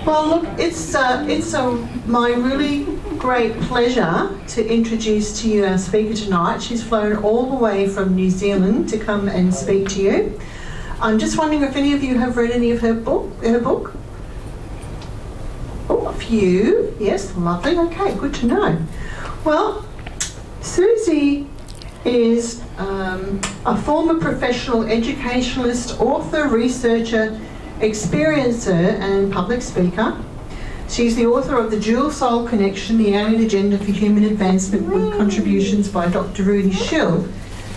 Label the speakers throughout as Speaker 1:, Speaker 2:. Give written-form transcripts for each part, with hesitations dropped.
Speaker 1: Well, look, it's my really great pleasure to introduce to you our speaker tonight. She's flown all the way from New Zealand to come and speak to you. I'm just wondering if any of you have read any of her book. Oh, a few. Yes, lovely. Okay, good to know. Well, Suzy is a former professional educationalist, author, researcher, experiencer and public speaker. She's the author of The Dual Soul Connection, The Alien Agenda for Human Advancement, with contributions by Dr. Rudy Schill,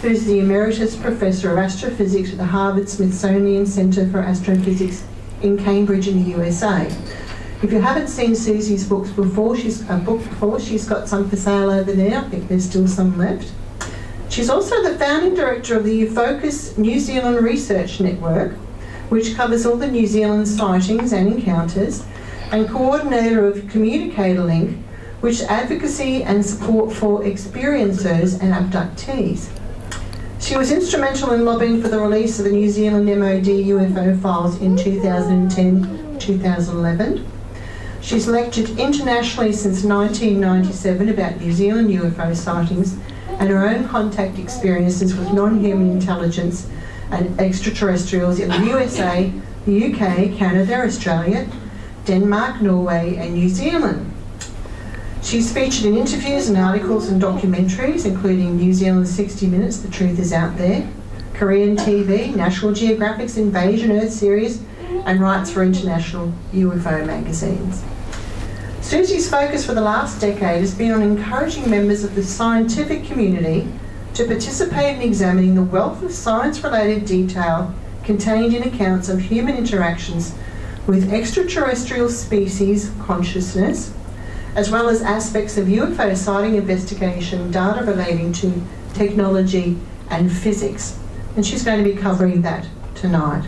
Speaker 1: who's the Emeritus Professor of Astrophysics at the Harvard-Smithsonian Centre for Astrophysics in Cambridge in the USA. If you haven't seen Suzy's books before, she's got some for sale over there. I think there's still some left. She's also the founding director of the UFO New Zealand Research Network, which covers all the New Zealand sightings and encounters, and coordinator of Communicator Link, which advocacy and support for experiencers and abductees. She was instrumental in lobbying for the release of the New Zealand MOD UFO files in 2010-2011. She's lectured internationally since 1997 about New Zealand UFO sightings and her own contact experiences with non-human intelligence and extraterrestrials in the USA, the UK, Canada, Australia, Denmark, Norway and New Zealand. She's featured in interviews and articles and documentaries, including New Zealand's 60 Minutes, The Truth Is Out There, Korean TV, National Geographic's Invasion Earth series, and writes for international UFO magazines. Suzy's focus for the last decade has been on encouraging members of the scientific community to participate in examining the wealth of science-related detail contained in accounts of human interactions with extraterrestrial species consciousness, as well as aspects of UFO sighting investigation, data relating to technology and physics. And she's going to be covering that tonight.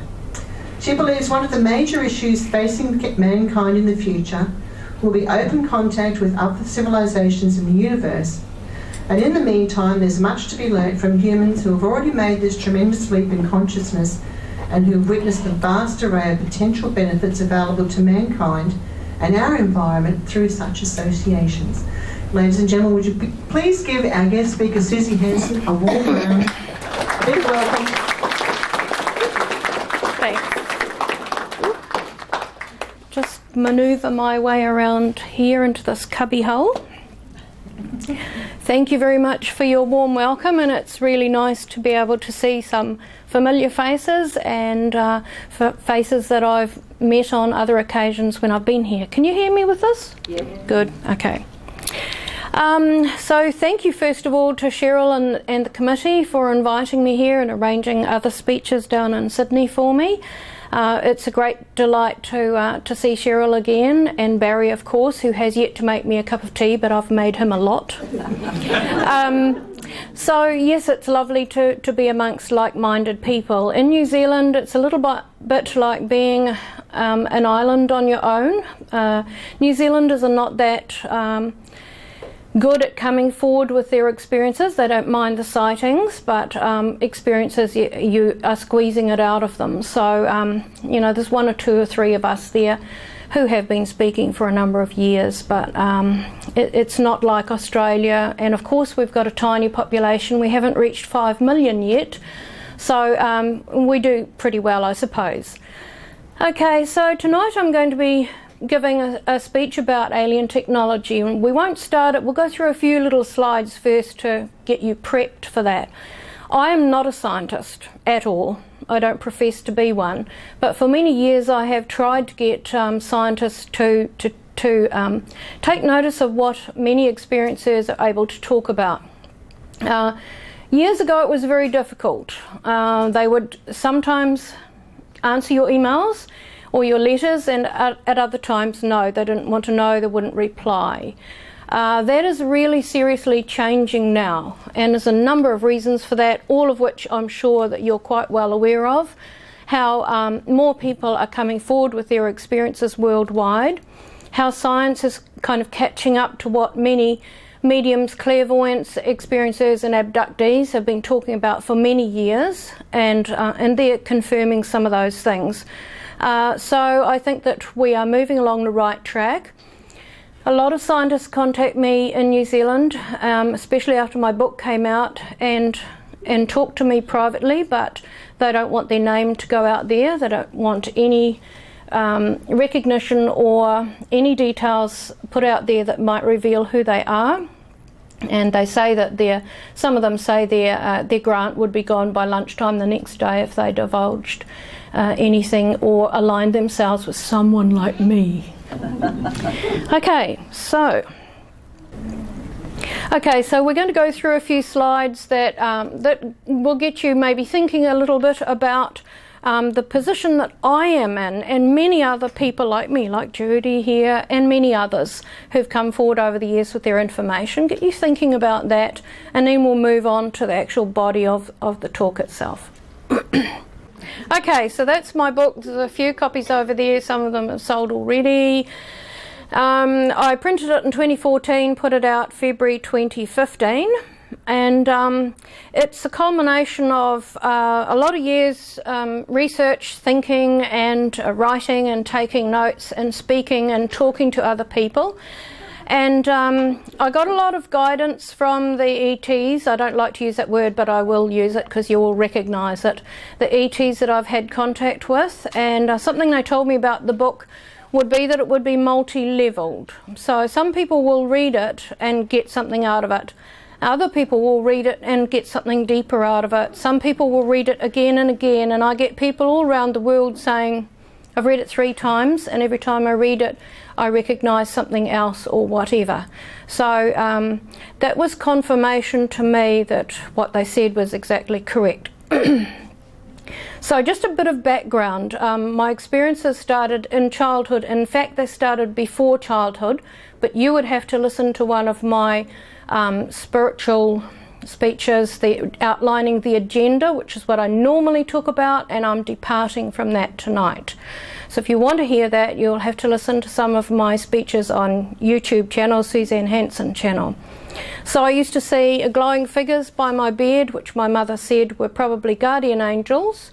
Speaker 1: She believes one of the major issues facing mankind in the future will be open contact with other civilizations in the universe. And in the meantime, there's much to be learnt from humans who have already made this tremendous leap in consciousness and who have witnessed the vast array of potential benefits available to mankind and our environment through such associations. Ladies and gentlemen, would you please give our guest speaker, Suzy Hansen, a warm round. A big welcome.
Speaker 2: Thanks. Just manoeuvre my way around here into this cubby hole. Thank you very much for your warm welcome, and it's really nice to be able to see some familiar faces and faces that I've met on other occasions when I've been here. Can you hear me with this?
Speaker 1: Yeah.
Speaker 2: Good, okay. So thank you first of all to Cheryl and the committee for inviting me here and arranging other speeches down in Sydney for me. It's a great delight to see Cheryl again, and Barry, of course, who has yet to make me a cup of tea, but I've made him a lot. So yes, it's lovely to be amongst like-minded people. In New Zealand, it's a little bit like being an island on your own. New Zealanders are not that good at coming forward with their experiences. They don't mind the sightings, but experiences, you are squeezing it out of them. So, there's one or two or three of us there who have been speaking for a number of years, but it's not like Australia. And of course, we've got a tiny population. We haven't reached 5 million yet, so we do pretty well, I suppose. Okay, so tonight I'm going to be giving a speech about alien technology, and we won't start it. We'll go through a few little slides first to get you prepped for that. I am not a scientist at all. I don't profess to be one, but for many years I have tried to get scientists to take notice of what many experiencers are able to talk about. Years ago it was very difficult. They would sometimes answer your emails or your letters, and at other times, no, they didn't want to know, they wouldn't reply. That is really seriously changing now, and there's a number of reasons for that, all of which I'm sure that you're quite well aware of, how more people are coming forward with their experiences worldwide, how science is kind of catching up to what many mediums, clairvoyants, experiencers and abductees have been talking about for many years, and they're confirming some of those things. So I think that we are moving along the right track. A lot of scientists contact me in New Zealand, especially after my book came out, and talk to me privately, but they don't want their name to go out there. They don't want any recognition or any details put out there that might reveal who they are. And they say that some of them say their grant would be gone by lunchtime the next day if they divulged anything or aligned themselves with someone like me. Okay, so we're going to go through a few slides that will get you maybe thinking a little bit about the position that I am in, and many other people like me, like Judy here, and many others who've come forward over the years with their information. Get you thinking about that, and then we'll move on to the actual body of the talk itself. Okay, so that's my book. There's a few copies over there. Some of them have sold already. I printed it in 2014, put it out February 2015, and it's a culmination of a lot of years research, thinking, and writing, and taking notes, and speaking, and talking to other people. And I got a lot of guidance from the ETs. I don't like to use that word, but I will use it because you will recognise it. The ETs that I've had contact with, and something they told me about the book would be that it would be multi-levelled. So some people will read it and get something out of it. Other people will read it and get something deeper out of it. Some people will read it again and again, and I get people all around the world saying, I've read it 3 times, and every time I read it, I recognise something else or whatever. So that was confirmation to me that what they said was exactly correct. So just a bit of background. My experiences started in childhood. In fact, they started before childhood, but you would have to listen to one of my spiritual speeches, outlining the agenda, which is what I normally talk about, and I'm departing from that tonight. So if you want to hear that, you'll have to listen to some of my speeches on YouTube channel, Suzy Hansen channel. So I used to see glowing figures by my bed, which my mother said were probably guardian angels,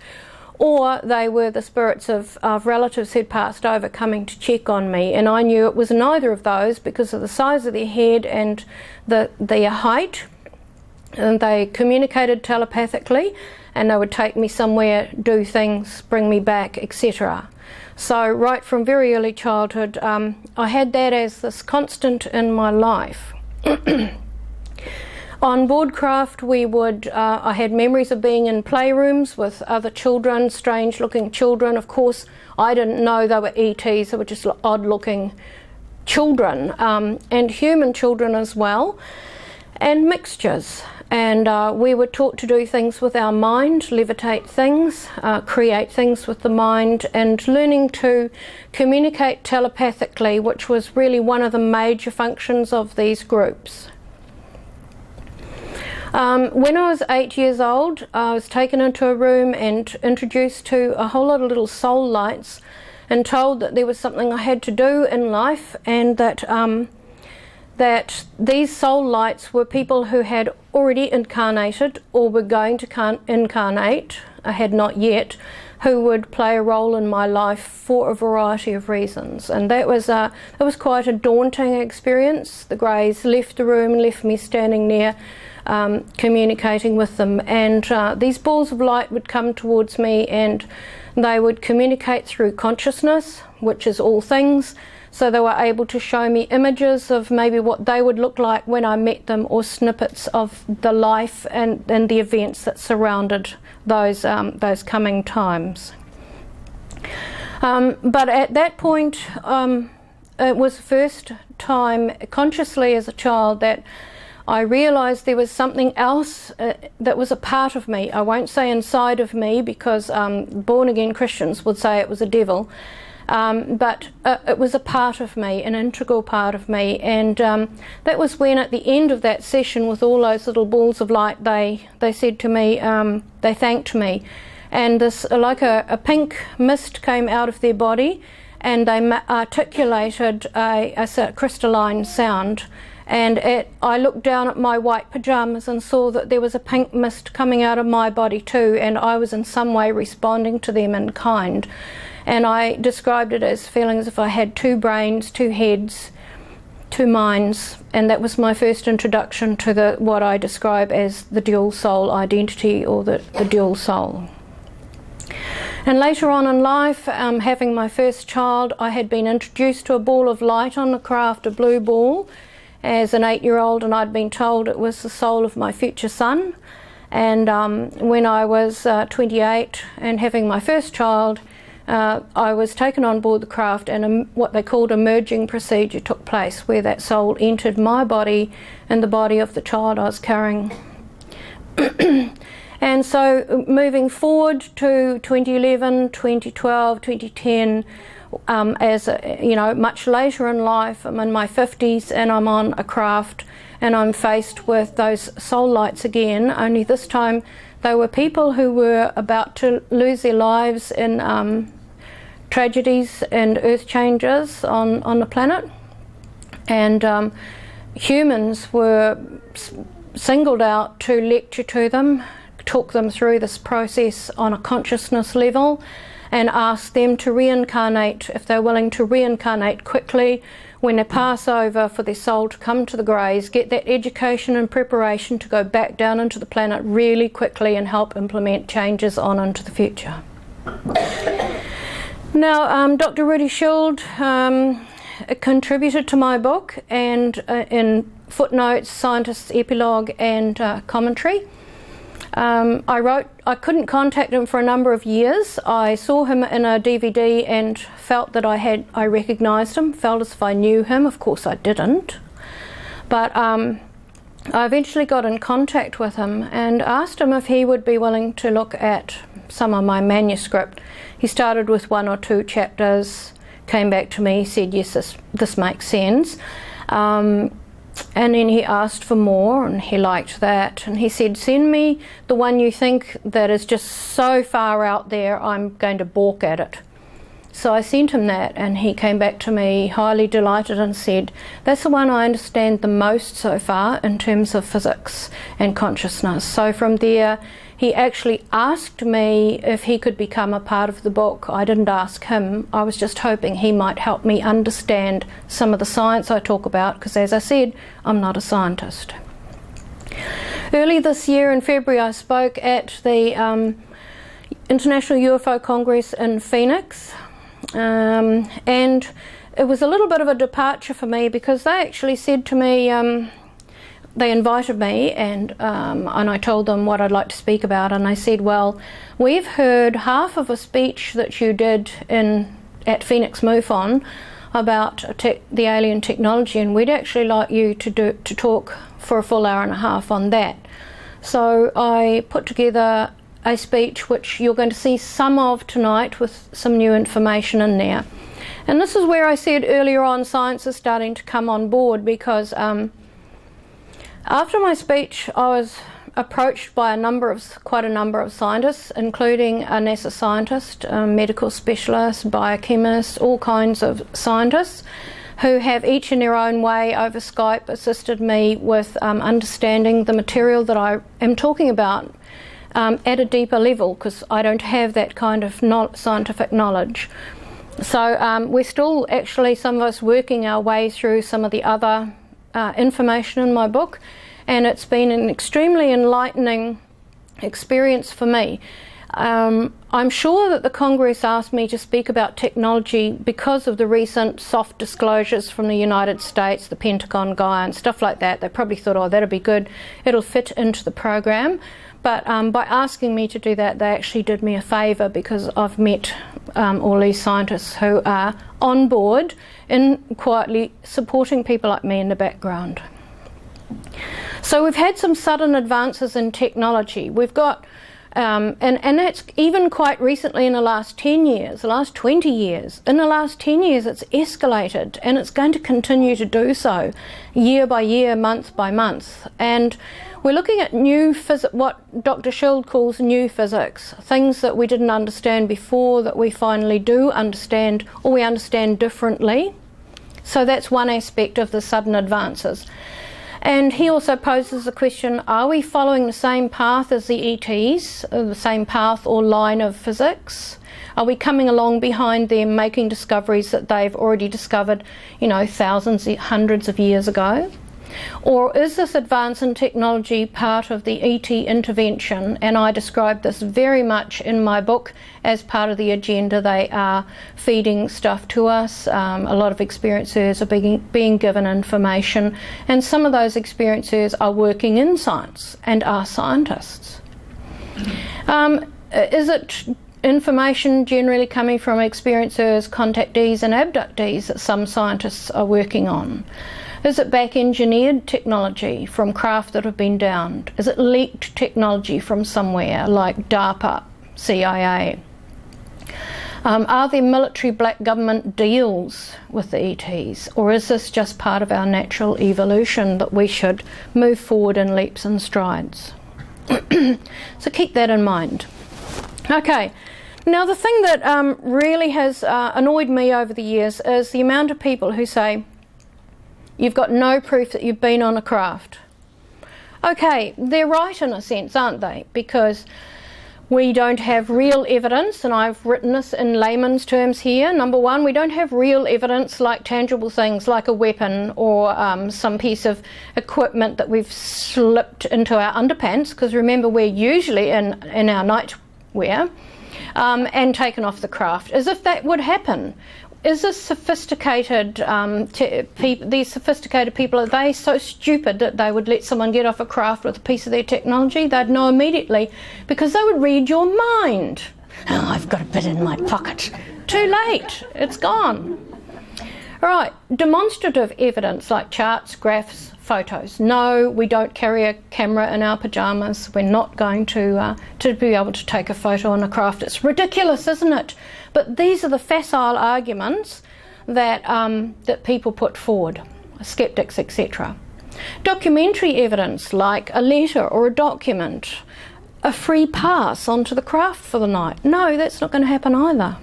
Speaker 2: or they were the spirits of relatives who'd passed over coming to check on me, and I knew it was neither of those because of the size of their head and their height. And they communicated telepathically, and they would take me somewhere, do things, bring me back, etc. So right from very early childhood, I had that as this constant in my life. On board craft, I had memories of being in playrooms with other children, strange looking children. Of course, I didn't know they were ETs, they were just odd looking children, and human children as well, and mixtures. And we were taught to do things with our mind, levitate things, create things with the mind, and learning to communicate telepathically, which was really one of the major functions of these groups. When I was 8 years old, I was taken into a room and introduced to a whole lot of little soul lights, and told that there was something I had to do in life, and that these soul lights were people who had already incarnated or were going to incarnate, I had not yet, who would play a role in my life for a variety of reasons. And that was quite a daunting experience. The Greys left the room, left me standing there communicating with them, and these balls of light would come towards me, and they would communicate through consciousness, which is all things. So they were able to show me images of maybe what they would look like when I met them, or snippets of the life and the events that surrounded those coming times. But at that point, it was the first time consciously as a child that I realised there was something else that was a part of me. I won't say inside of me, because born-again Christians would say it was a devil. But it was a part of me, an integral part of me, and that was when at the end of that session with all those little balls of light, they said to me, they thanked me, and this, like a pink mist came out of their body, and they articulated a crystalline sound, and I looked down at my white pyjamas and saw that there was a pink mist coming out of my body too, and I was in some way responding to them in kind. And I described it as feeling as if I had two brains, two heads, two minds, and that was my first introduction to what I describe as the dual soul identity, or the dual soul. And later on in life, having my first child, I had been introduced to a ball of light on the craft, a blue ball, as an 8-year-old, and I'd been told it was the soul of my future son. And when I was 28 and having my first child, I was taken on board the craft, and what they called a merging procedure took place, where that soul entered my body and the body of the child I was carrying. And so moving forward to 2011, 2012, 2010, as much later in life, I'm in my 50s and I'm on a craft and I'm faced with those soul lights again, only this time they were people who were about to lose their lives in tragedies and earth changes on the planet, and humans were singled out to lecture to them, talk them through this process on a consciousness level, and ask them to reincarnate, if they're willing to reincarnate quickly when they pass over, for their soul to come to the greys, get that education and preparation to go back down into the planet really quickly and help implement changes on into the future. Now, Dr. Rudy Schild contributed to my book, and in footnotes, scientist's epilogue and commentary. I couldn't contact him for a number of years. I saw him in a DVD and felt that I recognised him, felt as if I knew him. Of course I didn't. But I eventually got in contact with him and asked him if he would be willing to look at some of my manuscript. He started with 1 or 2 chapters, came back to me, said yes, this makes sense. And then he asked for more, and he liked that, and he said, send me the one you think that is just so far out there I'm going to balk at it. So I sent him that, and he came back to me highly delighted and said, that's the one I understand the most so far in terms of physics and consciousness. So from there he actually asked me if he could become a part of the book. I didn't ask him. I was just hoping he might help me understand some of the science I talk about, because as I said, I'm not a scientist. Early this year in February, I spoke at the International UFO Congress in Phoenix, and it was a little bit of a departure for me, because they actually said to me, they invited me, and I told them what I'd like to speak about, and they said, well, we've heard half of a speech that you did at Phoenix MUFON about the alien technology, and we'd actually like you to talk for a full hour and a half on that. So I put together a speech which you're going to see some of tonight, with some new information in there. And this is where I said earlier on, science is starting to come on board, because after my speech, I was approached by quite a number of scientists, including a NASA scientist, a medical specialist, biochemist, all kinds of scientists, who have each in their own way over Skype assisted me with understanding the material that I am talking about at a deeper level, because I don't have that kind of scientific knowledge. So we're still actually, some of us, working our way through some of the other information in my book, and it's been an extremely enlightening experience for me. I'm sure that the Congress asked me to speak about technology because of the recent soft disclosures from the United States, the Pentagon guy and stuff like that. They probably thought, oh, that'll be good, it'll fit into the program. But by asking me to do that, they actually did me a favour, because I've met all these scientists who are on board in quietly supporting people like me in the background. So we've had some sudden advances in technology. We've got, and that's even quite recently in the last 10 years, the last 20 years. In the last 10 years it's escalated, and it's going to continue to do so year by year, month by month. And we're looking at new what Dr. Schild calls new physics, things that we didn't understand before that we finally do understand, or we understand differently. So that's one aspect of the sudden advances. And he also poses the question, are we following the same path as the ETs, the same path or line of physics? Are we coming along behind them, making discoveries that they've already discovered, you know, thousands, hundreds of years ago? Or is this advance in technology part of the ET intervention? And I describe this very much in my book as part of the agenda. They are feeding stuff to us. A lot of experiencers are being given information, and some of those experiencers are working in science and are scientists. Is it information generally coming from experiencers, contactees and abductees that some scientists are working on? Is it back-engineered technology from craft that have been downed? Is it leaked technology from somewhere like DARPA, CIA? Are there military black government deals with the ETs? Or is this just part of our natural evolution that we should move forward in leaps and strides? So keep that in mind. Okay. Now the thing that really has annoyed me over the years is the amount of people who say, you've got no proof that you've been on a craft. Okay, they're right in a sense, aren't they? Because we don't have real evidence, and I've written this in layman's terms here. Number one, we don't have real evidence like tangible things like a weapon or some piece of equipment that we've slipped into our underpants, because remember, we're usually in our nightwear, and taken off the craft, as if that would happen. Is this sophisticated, these sophisticated people, are they so stupid that they would let someone get off a craft with a piece of their technology? They'd know immediately, because they would read your mind. Oh, I've got a bit in my pocket. Too late, it's gone. All right, demonstrative evidence like charts, graphs, photos. No, we don't carry a camera in our pyjamas. We're not going to be able to take a photo on a craft. It's ridiculous, isn't it? But these are the facile arguments that that people put forward, skeptics, etc. Documentary evidence like a letter or a document, a free pass onto the craft for the night. No, that's not going to happen either.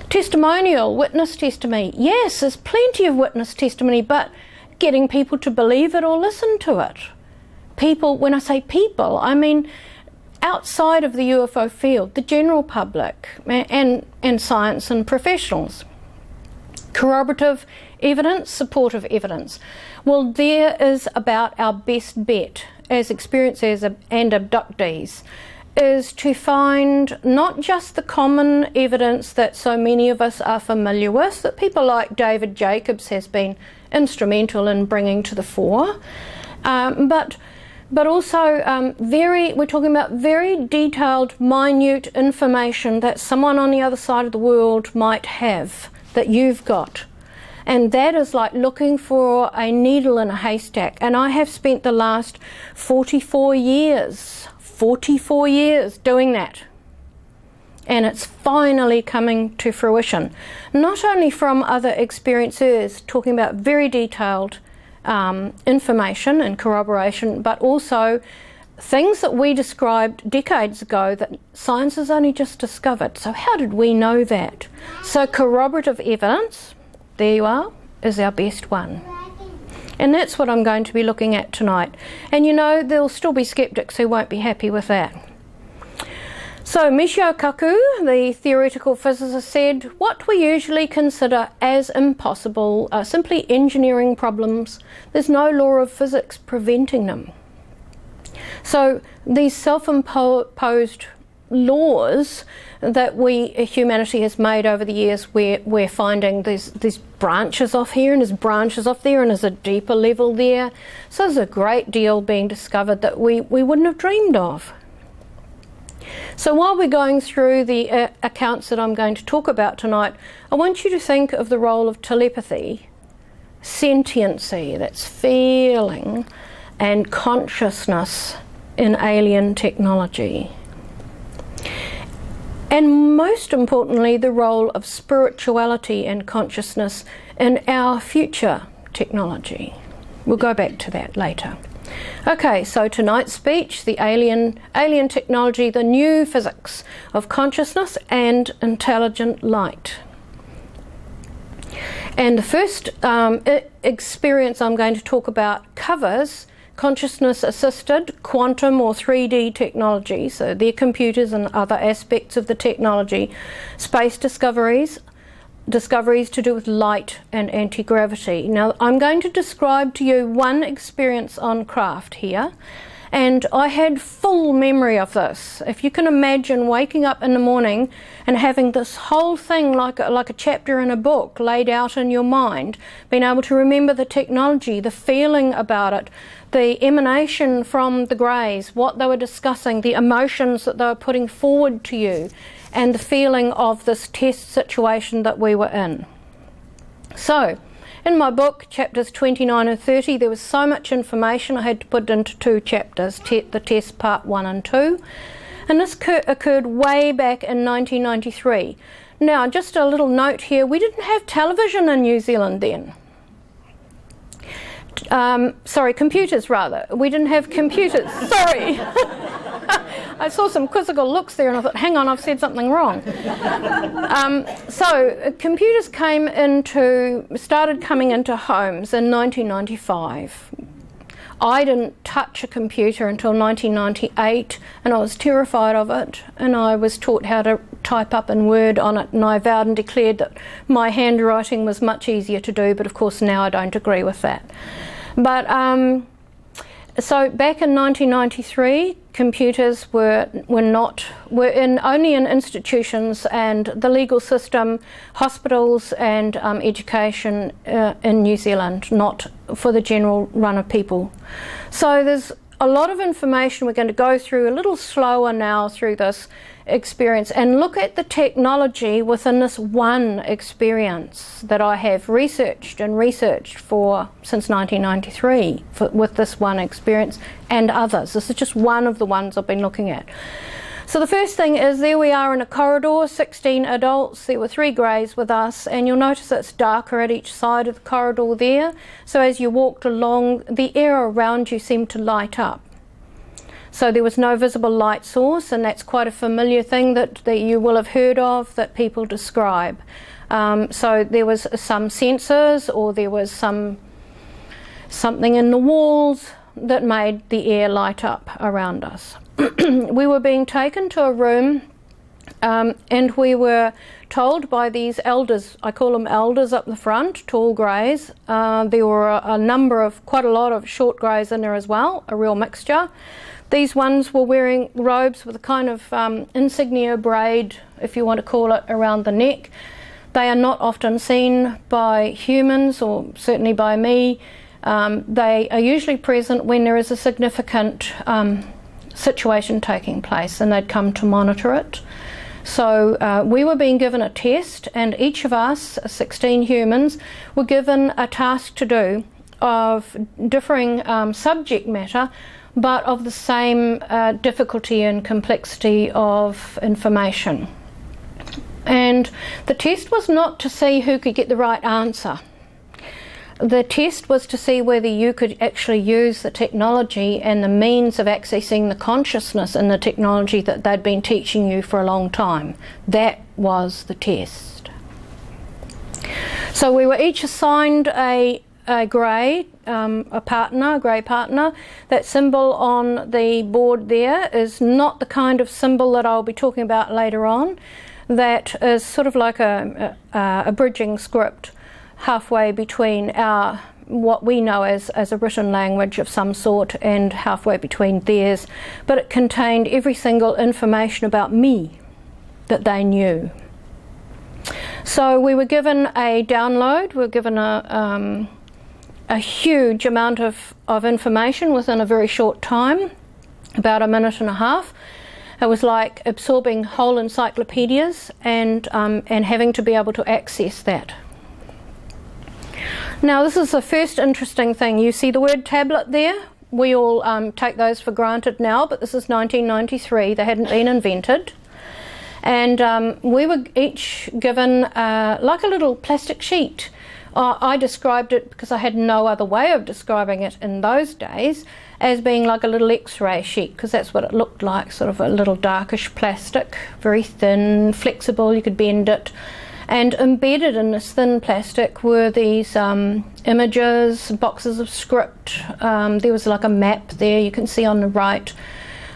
Speaker 2: Testimonial, witness testimony. Yes, there's plenty of witness testimony, but getting people to believe it or listen to it. People, when I say people, I mean outside of the UFO field, the general public and science and professionals. Corroborative evidence, supportive evidence. Well, there is about our best bet as experiencers and abductees is to find not just the common evidence that so many of us are familiar with, that people like David Jacobs has been instrumental in bringing to the fore, but also we're talking about very detailed, minute information that someone on the other side of the world might have that you've got. And that is like looking for a needle in a haystack. And I have spent the last 44 years doing that. And it's finally coming to fruition. Not only from other experiencers talking about very detailed information and corroboration, but also things that we described decades ago that science has only just discovered. So how did we know that? So corroborative evidence, there you are, is our best one. And that's what I'm going to be looking at tonight. And you know, there'll still be skeptics who won't be happy with that. So Michio Kaku, the theoretical physicist, said what we usually consider as impossible are simply engineering problems. There's no law of physics preventing them. So these self-imposed laws that humanity has made over the years, we're finding these branches off here and there's branches off there and there's a deeper level there. So there's a great deal being discovered that we wouldn't have dreamed of. So while we're going through the accounts that I'm going to talk about tonight, I want you to think of the role of telepathy, sentiency, that's feeling, and consciousness in alien technology. And most importantly, the role of spirituality and consciousness in our future technology. We'll go back to that later. Okay, so tonight's speech, the alien technology, the new physics of consciousness and intelligent light. And the first experience I'm going to talk about covers consciousness-assisted quantum or 3D technology, so their computers and other aspects of the technology, space discoveries to do with light and anti-gravity. Now, I'm going to describe to you one experience on craft here, and I had full memory of this. If you can imagine waking up in the morning and having this whole thing like a chapter in a book laid out in your mind, being able to remember the technology, the feeling about it, the emanation from the greys, what they were discussing, the emotions that they were putting forward to you, and the feeling of this test situation that we were in. So, in my book, chapters 29 and 30, there was so much information I had to put into two chapters, the test part 1 and 2. And this occurred way back in 1993. Now, just a little note here, we didn't have television in New Zealand then. Computers rather. We didn't have computers, sorry. I saw some quizzical looks there and I thought, hang on, I've said something wrong. So computers started coming into homes in 1995. I didn't touch a computer until 1998 and I was terrified of it, and I was taught how to type up in Word on it, and I vowed and declared that my handwriting was much easier to do, but of course now I don't agree with that. But so back in 1993, computers were only in institutions and the legal system, hospitals and education in New Zealand, not for the general run of people. So there's a lot of information we're going to go through a little slower now through this experience and look at the technology within this one experience that I have researched for since 1993 with this one experience and others. This is just one of the ones I've been looking at. So the first thing is, there we are in a corridor, 16 adults, there were 3 greys with us, and you'll notice it's darker at each side of the corridor there. So as you walked along, the air around you seemed to light up. So there was no visible light source, and that's quite a familiar thing that you will have heard of, that people describe. So there was some sensors, or there was something in the walls that made the air light up around us. We were being taken to a room, and we were told by these elders, I call them elders up the front, tall greys. There were quite a lot of short greys in there as well, a real mixture. These ones were wearing robes with a kind of insignia braid, if you want to call it, around the neck. They are not often seen by humans, or certainly by me. They are usually present when there is a significant situation taking place, and they'd come to monitor it. So we were being given a test, and each of us, 16 humans, were given a task to do of differing subject matter, but of the same difficulty and complexity of information. And the test was not to see who could get the right answer. The test was to see whether you could actually use the technology and the means of accessing the consciousness in the technology that they'd been teaching you for a long time. That was the test. So we were each assigned a grey partner. That symbol on the board there is not the kind of symbol that I'll be talking about later on. That is sort of like a bridging script halfway between what we know as a written language of some sort and halfway between theirs, but it contained every single information about me that they knew. So we were given a download, we were given a huge amount of information within a very short time, about a minute and a half. It was like absorbing whole encyclopedias and having to be able to access that. Now, this is the first interesting thing. You see the word tablet there? We all take those for granted now, but this is 1993. They hadn't been invented. And we were each given like a little plastic sheet. I described it, because I had no other way of describing it in those days, as being like a little X-ray sheet, because that's what it looked like, sort of a little darkish plastic, very thin, flexible, you could bend it. And embedded in this thin plastic were these images, boxes of script. There was like a map there, you can see on the right.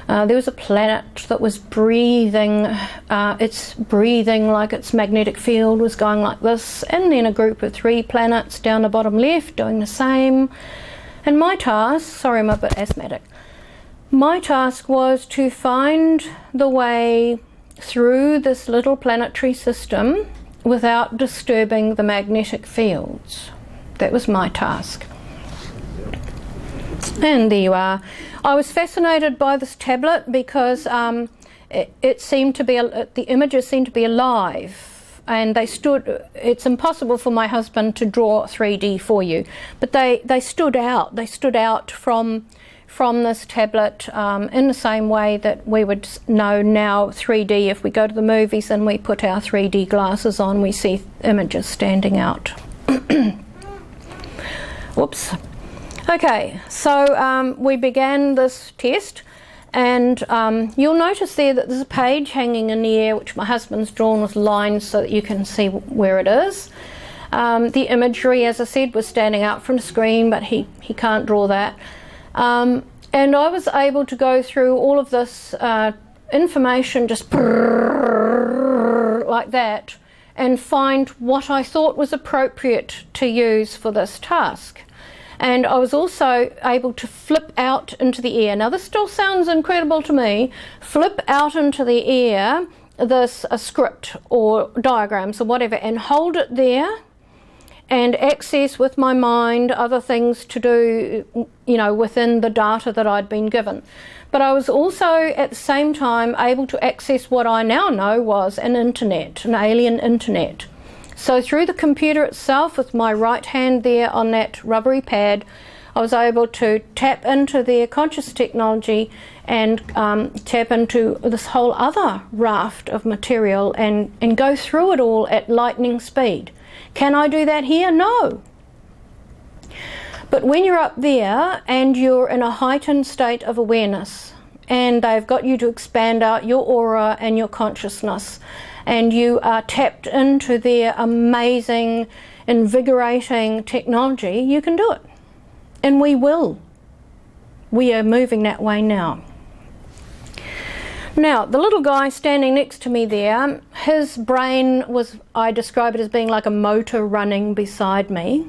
Speaker 2: There was a planet that was breathing. It's breathing like its magnetic field was going like this, and then a group of 3 planets down the bottom left doing the same. And my task, sorry I'm a bit asthmatic, my task was to find the way through this little planetary system without disturbing the magnetic fields. That was my task. And there you are. I was fascinated by this tablet because it seemed to be, the images seemed to be alive, and they stood, it's impossible for my husband to draw 3D for you, but they stood out. They stood out from this tablet in the same way that we would know now 3D. If we go to the movies and we put our 3D glasses on, we see images standing out. Whoops. Okay, so we began this test, and you'll notice there that there's a page hanging in the air which my husband's drawn with lines so that you can see where it is. The imagery, as I said, was standing out from the screen, but he can't draw that. And I was able to go through all of this information just like that and find what I thought was appropriate to use for this task. And I was also able to flip out into the air. Now this still sounds incredible to me. Flip out into the air this a script or diagrams or whatever, and hold it there and access with my mind other things to do, you know, within the data that I'd been given. But I was also at the same time able to access what I now know was an internet, an alien internet. So through the computer itself, with my right hand there on that rubbery pad, I was able to tap into their conscious technology and tap into this whole other raft of material and go through it all at lightning speed. Can I do that here? No. But when you're up there and you're in a heightened state of awareness, and they've got you to expand out your aura and your consciousness, and you are tapped into their amazing, invigorating technology, you can do it. And we will. We are moving that way now. Now, the little guy standing next to me there, his brain was, I describe it as being like a motor running beside me.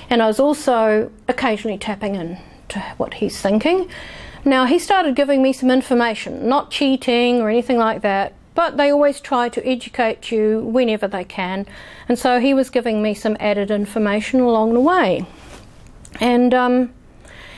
Speaker 2: And I was also occasionally tapping in to what he's thinking. Now, he started giving me some information, not cheating or anything like that, but they always try to educate you whenever they can. And so he was giving me some added information along the way. And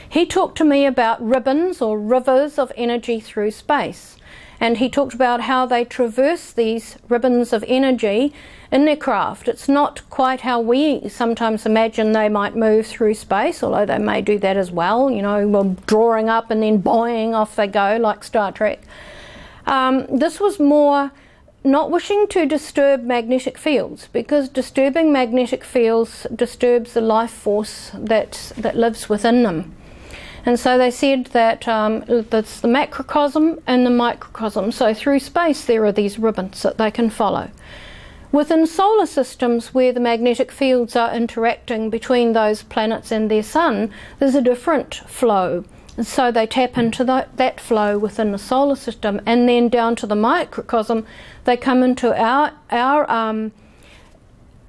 Speaker 2: he talked to me about ribbons or rivers of energy through space. And he talked about how they traverse these ribbons of energy in their craft. It's not quite how we sometimes imagine they might move through space, although they may do that as well, you know, drawing up and then boing, off they go like Star Trek. This was more not wishing to disturb magnetic fields, because disturbing magnetic fields disturbs the life force that lives within them. And so they said that that's the macrocosm and the microcosm. So through space there are these ribbons that they can follow. Within solar systems where the magnetic fields are interacting between those planets and their sun, there's a different flow. And so they tap into that flow within the solar system, and then down to the microcosm they come into our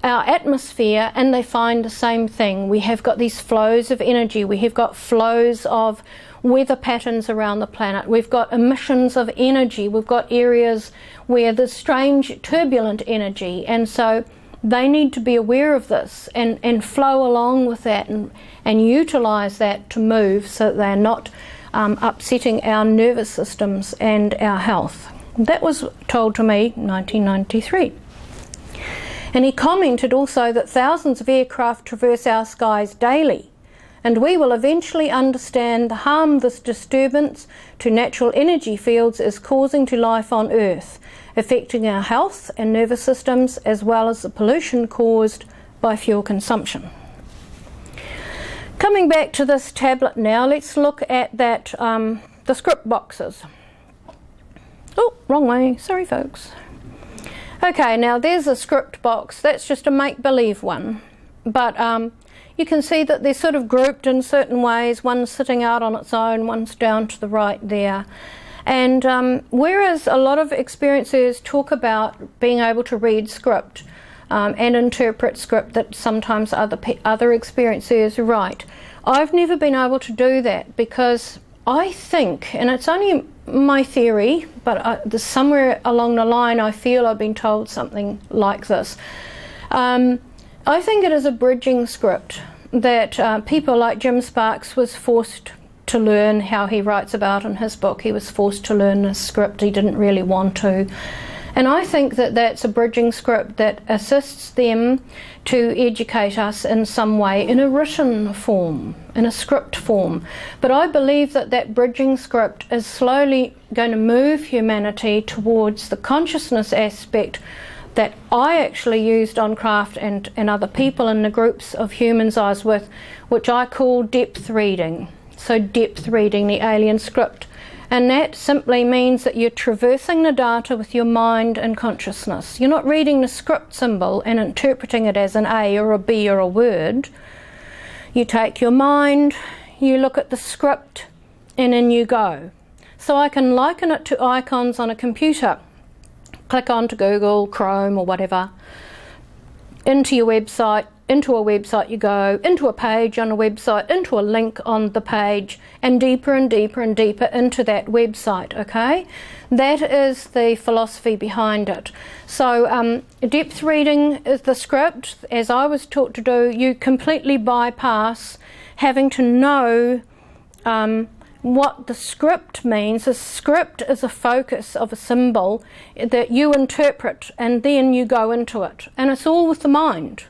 Speaker 2: atmosphere, and they find the same thing. We have got these flows of energy, we have got flows of weather patterns around the planet, we've got emissions of energy, we've got areas where there's strange turbulent energy, and so they need to be aware of this and flow along with that and utilize that to move so that they're not upsetting our nervous systems and our health. That was told to me in 1993. And he commented also that thousands of aircraft traverse our skies daily, and we will eventually understand the harm this disturbance to natural energy fields is causing to life on Earth, affecting our health and nervous systems, as well as the pollution caused by fuel consumption. Coming back to this tablet now, let's look at that the script boxes. Oh, wrong way, sorry folks. Okay, now there's a script box. That's just a make-believe one. But you can see that they're sort of grouped in certain ways. One's sitting out on its own, one's down to the right there. And whereas a lot of experiencers talk about being able to read script and interpret script that sometimes other experiencers write, I've never been able to do that, because I think, and it's only my theory, but somewhere along the line I feel I've been told something like this. I think it is a bridging script that people like Jim Sparks was forced to learn how he writes about in his book. He was forced to learn this script. He didn't really want to. And I think that that's a bridging script that assists them to educate us in some way, in a written form, in a script form. But I believe that that bridging script is slowly going to move humanity towards the consciousness aspect that I actually used on Craft and other people in the groups of humans I was with, which I call depth reading. So depth reading the alien script. And that simply means that you're traversing the data with your mind and consciousness. You're not reading the script symbol and interpreting it as an A or a B or a word. You take your mind, you look at the script, and in you go. So I can liken it to icons on a computer. Click onto Google, Chrome or whatever, into your website, into a website you go, into a page on a website, into a link on the page, and deeper and deeper and deeper into that website, okay? That is the philosophy behind it. So depth reading is the script, as I was taught to do. You completely bypass having to know what the script means. The script is a focus of a symbol that you interpret, and then you go into it. And it's all with the mind.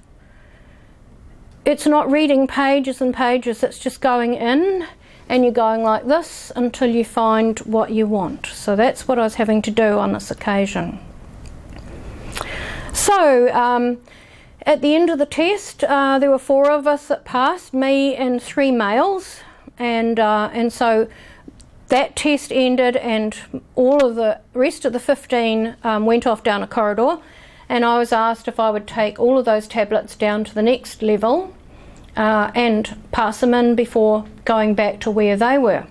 Speaker 2: It's not reading pages and pages, it's just going in and you're going like this until you find what you want. So that's what I was having to do on this occasion. So at the end of the test, there were 4 of us that passed, me and 3 males, and so that test ended, and all of the rest of the 15 went off down a corridor. And I was asked if I would take all of those tablets down to the next level and pass them in before going back to where they were.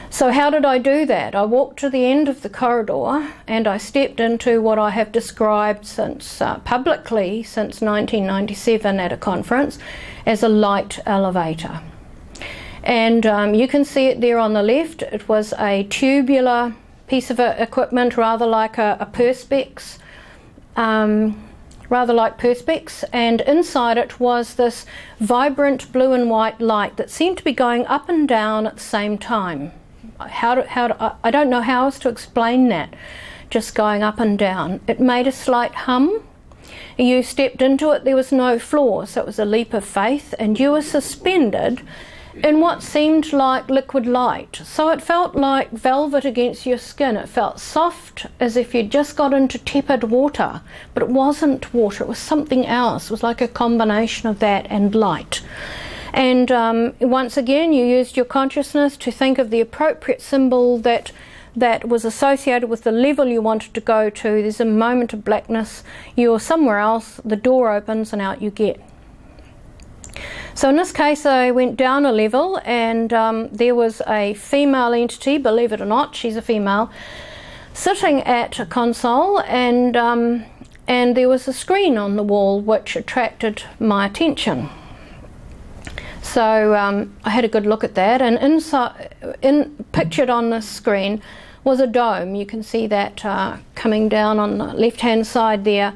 Speaker 2: So how did I do that? I walked to the end of the corridor and I stepped into what I have described since publicly since 1997 at a conference as a light elevator. And you can see it there on the left. It was a tubular piece of equipment, rather like a perspex, and inside it was this vibrant blue and white light that seemed to be going up and down at the same time. I don't know how else to explain that, just going up and down. It made a slight hum. You stepped into it, there was no floor, so it was a leap of faith, and you were suspended in what seemed like liquid light. So it felt like velvet against your skin. It felt soft, as if you'd just got into tepid water, but it wasn't water, it was something else. It was like a combination of that and light. And once again, you used your consciousness to think of the appropriate symbol that was associated with the level you wanted to go to. There's a moment of blackness, you're somewhere else, the door opens and out you get. So in this case I went down a level, and there was a female entity, believe it or not, she's a female, sitting at a console, and there was a screen on the wall which attracted my attention. So I had a good look at that, and pictured on this screen was a dome. You can see that coming down on the left hand side there,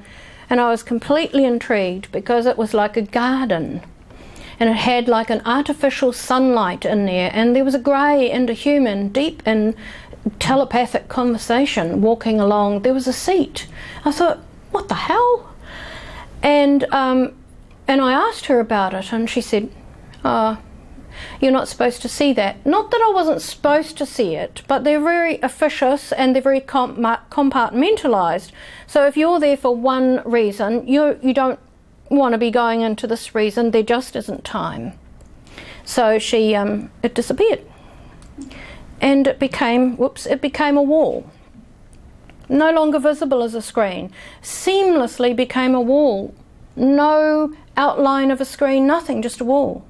Speaker 2: and I was completely intrigued because it was like a garden. And it had like an artificial sunlight in there, and there was a grey and a human deep in telepathic conversation walking along. There was a seat. I thought, what the hell? And I asked her about it, and she said, you're not supposed to see that. Not that I wasn't supposed to see it, but they're very officious and they're very compartmentalised. So if you're there for one reason, you don't want to be going into this reason, there just isn't time. So it disappeared, and it became a wall. no longer visible as a screen, seamlessly became a wall. No outline of a screen, nothing, just a wall.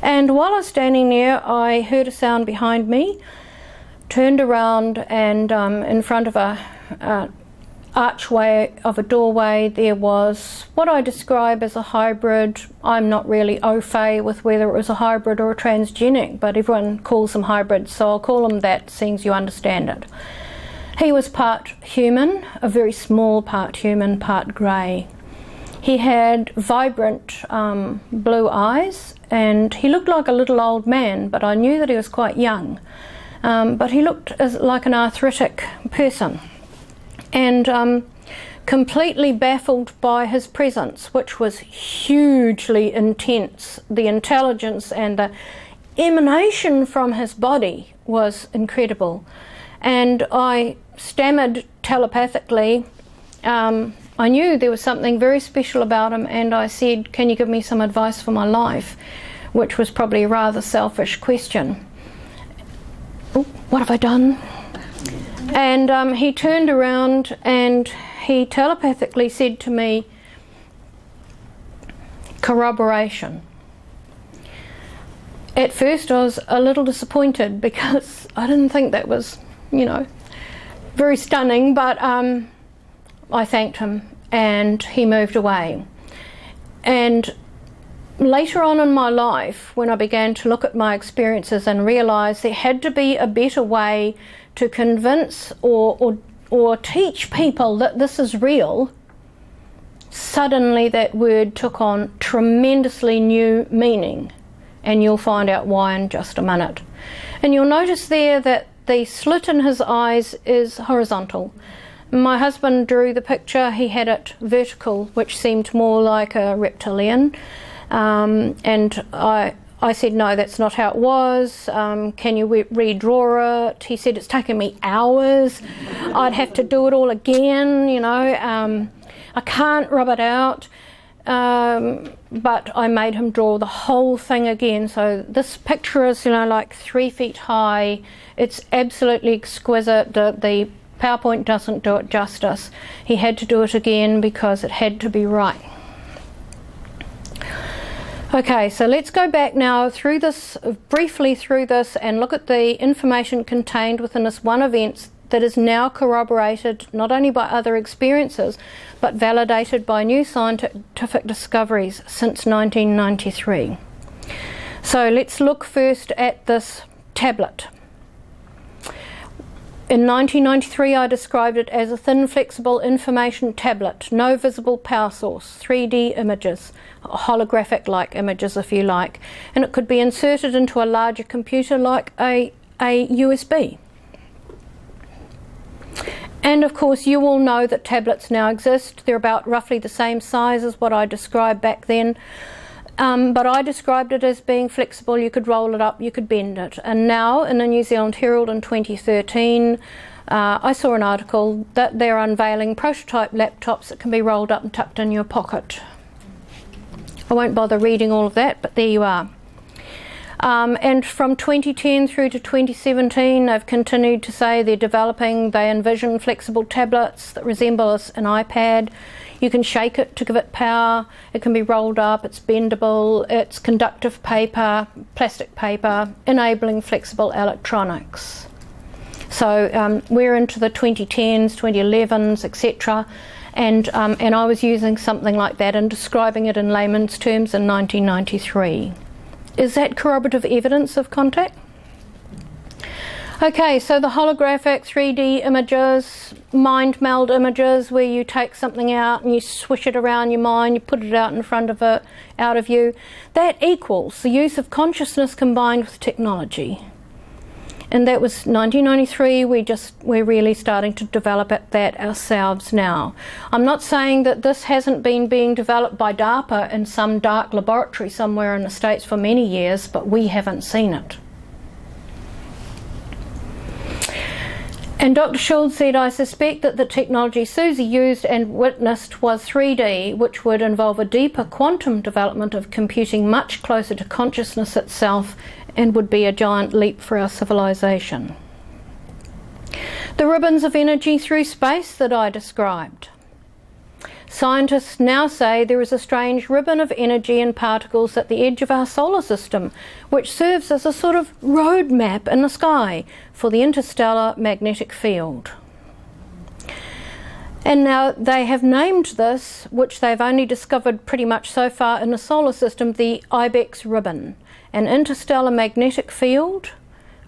Speaker 2: And while I was standing there, I heard a sound behind me, turned around, and in front of a archway of a doorway there was what I describe as a hybrid. I'm not really au fait with whether it was a hybrid or a transgenic, but everyone calls them hybrids, so I'll call them that, seeing as you understand it. He was part human, a very small part human, part grey. He had vibrant blue eyes, and he looked like a little old man, but I knew that he was quite young. But he looked like an arthritic person, and completely baffled by his presence, which was hugely intense. The intelligence and the emanation from his body was incredible. And I stammered telepathically. I knew there was something very special about him, and I said, "Can you give me some advice for my life?" Which was probably a rather selfish question. Oh, what have I done? And he turned around and he telepathically said to me, "Corroboration." At first I was a little disappointed because I didn't think that was, very stunning, but I thanked him and he moved away. And later on in my life, when I began to look at my experiences and realise there had to be a better way to convince or teach people that this is real, suddenly that word took on tremendously new meaning, and you'll find out why in just a minute. And you'll notice there that the slit in his eyes is horizontal. My husband drew the picture, he had it vertical, which seemed more like a reptilian. And I said, "No, that's not how it was. Can you redraw it?" He said, "It's taken me hours. I'd have to do it all again, I can't rub it out." But I made him draw the whole thing again. So this picture is, like 3 feet high. It's absolutely exquisite. The PowerPoint doesn't do it justice. He had to do it again because it had to be right. Okay, so let's go back now briefly through this and look at the information contained within this one event that is now corroborated not only by other experiences but validated by new scientific discoveries since 1993. So let's look first at this tablet. In 1993 I described it as a thin flexible information tablet, no visible power source, 3D images, holographic like images if you like, and it could be inserted into a larger computer like a USB. And of course you all know that tablets now exist. They're about roughly the same size as what I described back then. But I described it as being flexible. You could roll it up, you could bend it. And now in the New Zealand Herald in 2013, I saw an article that they're unveiling prototype laptops that can be rolled up and tucked in your pocket. I won't bother reading all of that, but there you are. And from 2010 through to 2017, they've continued to say they envision flexible tablets that resemble an iPad. You can shake it to give it power, it can be rolled up, it's bendable, it's conductive paper, plastic paper, enabling flexible electronics. So we're into the 2010s, 2011s, etc. And I was using something like that and describing it in layman's terms in 1993. Is that corroborative evidence of contact? Okay, so the holographic 3D images, mind meld images where you take something out and you swish it around your mind, you put it out in front of it, out of you, that equals the use of consciousness combined with technology. And that was 1993, we're really starting to develop that ourselves now. I'm not saying that this hasn't been being developed by DARPA in some dark laboratory somewhere in the States for many years, but we haven't seen it. And Dr. Schultz said, "I suspect that the technology Suzy used and witnessed was 3D, which would involve a deeper quantum development of computing much closer to consciousness itself and would be a giant leap for our civilization." The ribbons of energy through space that I described. Scientists now say there is a strange ribbon of energy and particles at the edge of our solar system, which serves as a sort of road map in the sky for the interstellar magnetic field. And now they have named this, which they've only discovered pretty much so far in the solar system, the Ibex ribbon, an interstellar magnetic field,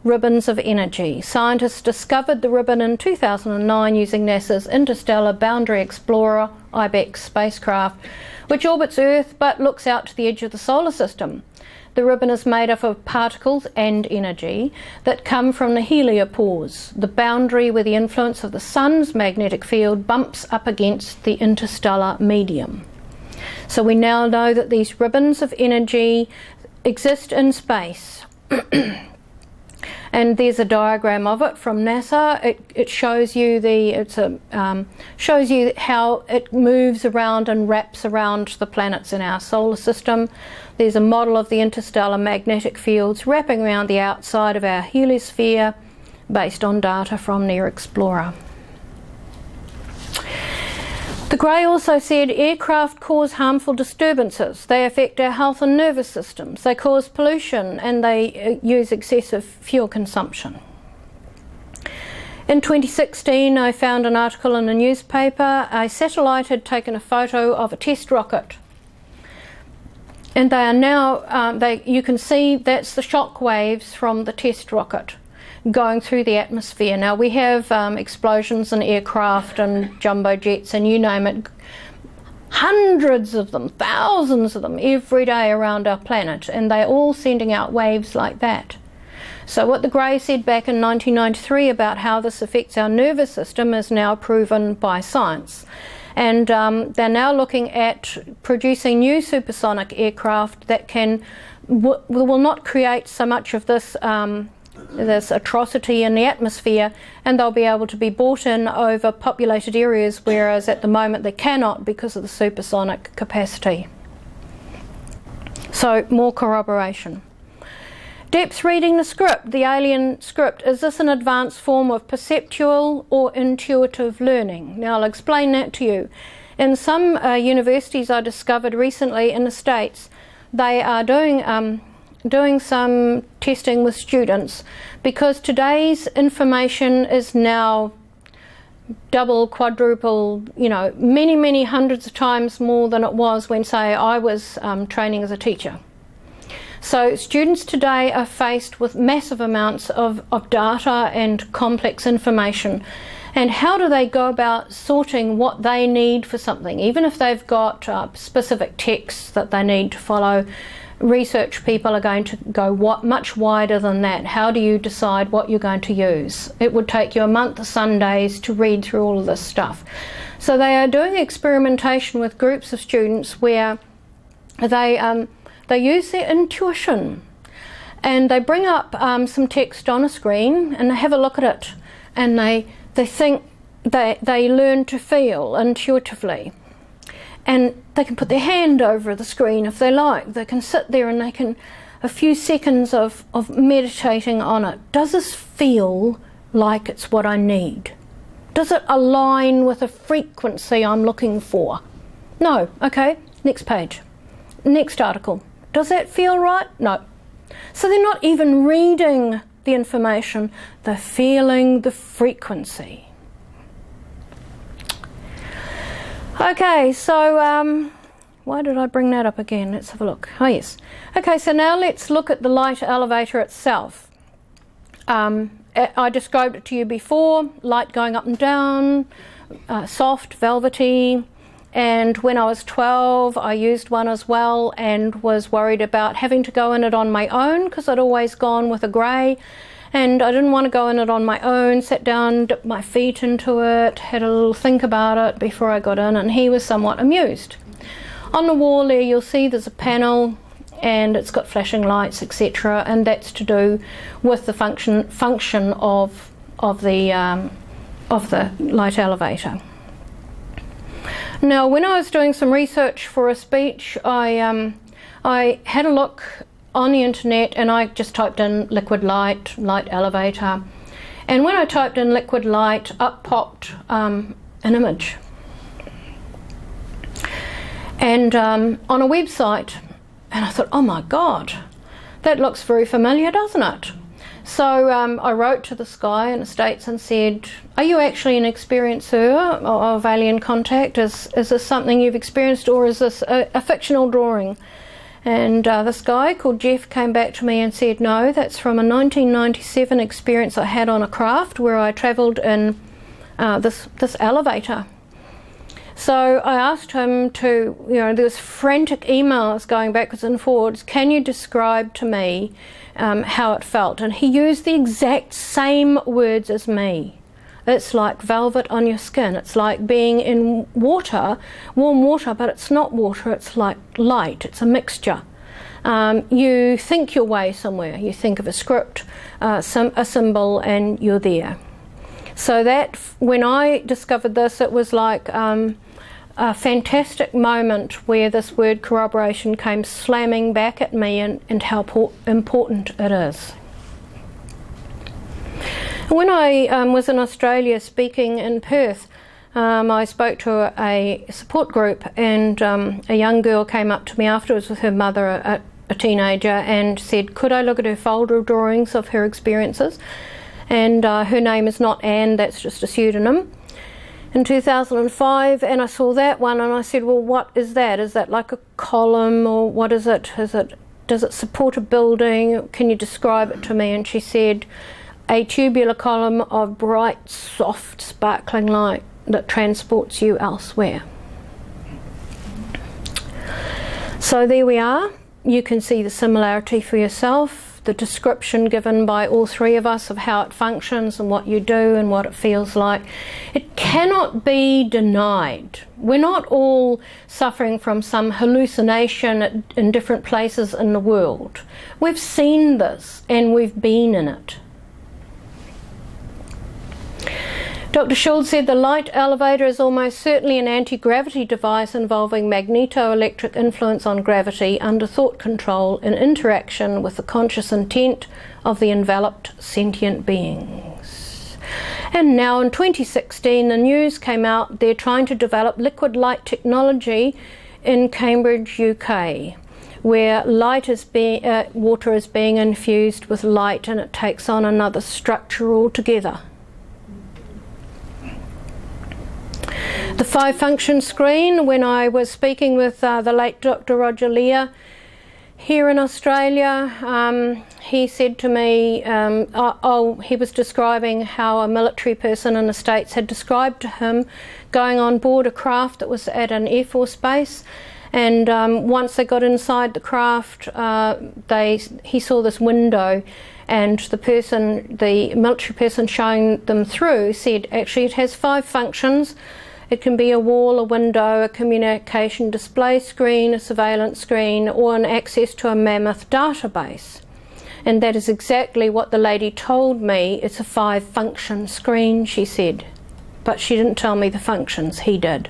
Speaker 2: ribbons of energy. Scientists discovered the ribbon in 2009 using NASA's Interstellar Boundary Explorer Ibex spacecraft, which orbits Earth but looks out to the edge of the solar system. The ribbon is made up of particles and energy that come from the heliopause, the boundary where the influence of the sun's magnetic field bumps up against the interstellar medium. So we now know that these ribbons of energy exist in space. And there's a diagram of it from NASA. It shows you shows you how it moves around and wraps around the planets in our solar system. There's a model of the interstellar magnetic fields wrapping around the outside of our heliosphere based on data from Near Explorer. The Gray also said aircraft cause harmful disturbances. They affect our health and nervous systems. They cause pollution and they use excessive fuel consumption. In 2016, I found an article in a newspaper. A satellite had taken a photo of a test rocket. And they are now, you can see that's the shock waves from the test rocket going through the atmosphere. Now we have explosions in aircraft and jumbo jets and you name it, hundreds of them, thousands of them every day around our planet, and they're all sending out waves like that. So what the Gray said back in 1993 about how this affects our nervous system is now proven by science. And they're now looking at producing new supersonic aircraft that will not create so much of this this atrocity in the atmosphere, and they'll be able to be brought in over populated areas, whereas at the moment they cannot because of the supersonic capacity. So more corroboration. Depth reading the script, the alien script. Is this an advanced form of perceptual or intuitive learning? Now I'll explain that to you. In some universities I discovered recently in the States, they are doing some testing with students because today's information is now double, quadruple, many hundreds of times more than it was when, say, I was training as a teacher. So students today are faced with massive amounts of data and complex information. And how do they go about sorting what they need for something? Even if they've got specific texts that they need to follow, research people are going to go much wider than that. How do you decide what you're going to use? It would take you a month of Sundays to read through all of this stuff. So they are doing experimentation with groups of students where they use their intuition and they bring up some text on a screen and they have a look at it and they think they learn to feel intuitively. And they can put their hand over the screen if they like. They can sit there and they can, a few seconds of meditating on it. Does this feel like it's what I need? Does it align with a frequency I'm looking for? No. Okay, next page. Next article. Does that feel right? No. So they're not even reading the information, they're feeling the frequency. Okay, so why did I bring that up again? Let's have a look. Oh yes. Okay, so now let's look at the light elevator itself. I described it to you before, light going up and down, soft, velvety, and when I was 12 I used one as well and was worried about having to go in it on my own because I'd always gone with a grey. And I didn't want to go in it on my own, sat down, dipped my feet into it, had a little think about it before I got in, and he was somewhat amused. On the wall there you'll see there's a panel and it's got flashing lights, etc., and that's to do with the function of the light elevator. Now when I was doing some research for a speech, I had a look on the internet and I just typed in liquid light elevator, And when I typed in liquid light, up popped an image. And on a website, and I thought, oh my God, that looks very familiar, doesn't it? So I wrote to the Sky in the States and said, are you actually an experiencer of alien contact? Is this something you've experienced, or is this a fictional drawing? And this guy called Jeff came back to me and said, no, that's from a 1997 experience I had on a craft where I travelled in this elevator. So I asked him to, there was frantic emails going backwards and forwards, can you describe to me how it felt? And he used the exact same words as me. It's like velvet on your skin. It's like being in water, warm water, but it's not water, it's like light, it's a mixture. You think your way somewhere. You think of a script, a symbol, and you're there. So that, when I discovered this, it was like a fantastic moment where this word corroboration came slamming back at me, and how important it is. When I was in Australia speaking in Perth, I spoke to a support group, and a young girl came up to me afterwards with her mother, a teenager, and said, could I look at her folder of drawings of her experiences? And her name is not Anne, that's just a pseudonym. In 2005, and I saw that one, and I said, well, what is that? Is that like a column, or what is it? Does it support a building? Can you describe it to me? And she said, a tubular column of bright, soft, sparkling light that transports you elsewhere. So there we are. You can see the similarity for yourself, the description given by all three of us of how it functions and what you do and what it feels like. It cannot be denied. We're not all suffering from some hallucination in different places in the world. We've seen this and we've been in it. Dr. Schultz said the light elevator is almost certainly an anti-gravity device involving magneto-electric influence on gravity under thought control in interaction with the conscious intent of the enveloped sentient beings. And now in 2016 the news came out they're trying to develop liquid light technology in Cambridge, UK, where water is being infused with light, and it takes on another structure altogether. The 5-function screen, when I was speaking with the late Dr. Roger Lear here in Australia, he said to me, he was describing how a military person in the States had described to him going on board a craft that was at an Air Force base, and once they got inside the craft, he saw this window, and the military person showing them through said, actually it has 5 functions. It can be a wall, a window, a communication display screen, a surveillance screen, or an access to a mammoth database. And that is exactly what the lady told me. It's a 5-function screen, she said. But she didn't tell me the functions, he did.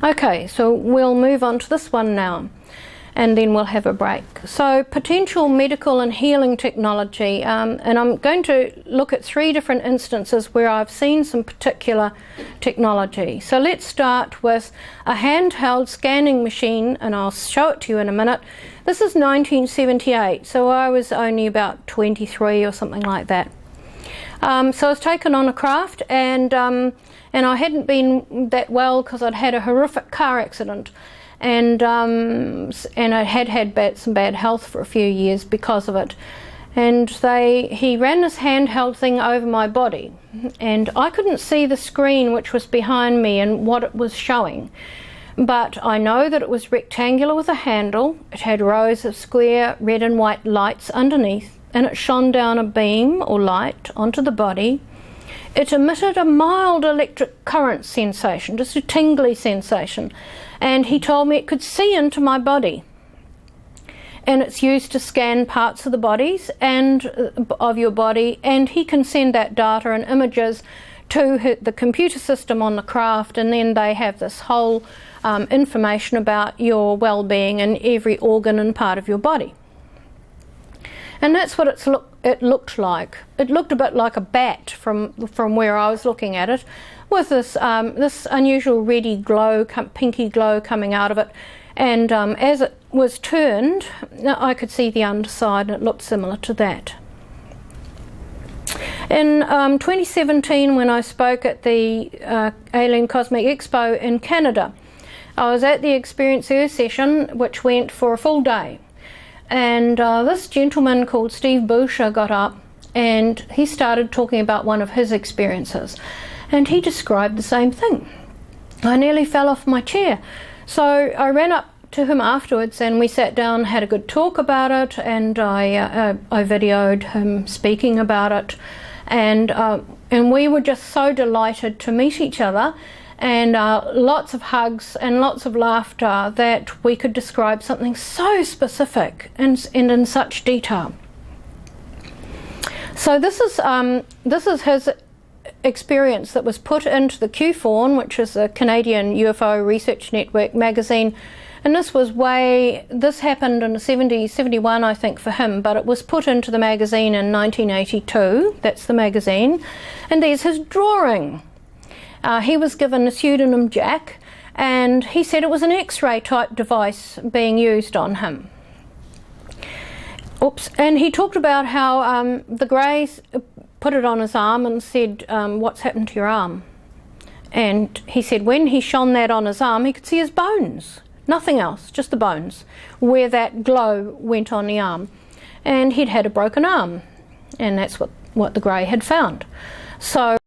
Speaker 2: Okay, so we'll move on to this one now, and then we'll have a break. So potential medical and healing technology, and I'm going to look at 3 different instances where I've seen some particular technology. So let's start with a handheld scanning machine, and I'll show it to you in a minute. This is 1978, so I was only about 23 or something like that. So I was taken on a craft, and I hadn't been that well because I'd had a horrific car accident. And I had some bad health for a few years because of it. And he ran this handheld thing over my body, and I couldn't see the screen which was behind me and what it was showing. But I know that it was rectangular with a handle. It had rows of square red and white lights underneath, and it shone down a beam or light onto the body. It emitted a mild electric current sensation, just a tingly sensation. And he told me it could see into my body. And it's used to scan parts of the bodies and of your body, and he can send that data and images to the computer system on the craft, and then they have this whole information about your well-being and every organ and part of your body. And that's what it looked like. It looked a bit like a bat from where I was looking at it, with this this unusual reddy glow, pinky glow coming out of it. And as it was turned, I could see the underside, and it looked similar to that. In 2017, when I spoke at the Alien Cosmic Expo in Canada, I was at the Experience Earth session, which went for a full day. And this gentleman called Steve Boucher got up, and he started talking about one of his experiences. And he described the same thing. I nearly fell off my chair. So I ran up to him afterwards, and we sat down, had a good talk about it, and I videoed him speaking about it, and we were just so delighted to meet each other, and lots of hugs and lots of laughter that we could describe something so specific and in such detail. So this is his experience that was put into the Q-Fawn, which is the Canadian UFO Research Network magazine. And this happened in the 70s, 71 I think for him, but it was put into the magazine in 1982, that's the magazine, and there's his drawing. He was given the pseudonym Jack, and he said it was an X-ray type device being used on him. Oops, and he talked about how the Greys put it on his arm and said, what's happened to your arm? And he said when he shone that on his arm, he could see his bones. Nothing else, just the bones, where that glow went on the arm. And he'd had a broken arm, and that's what the Grey had found. So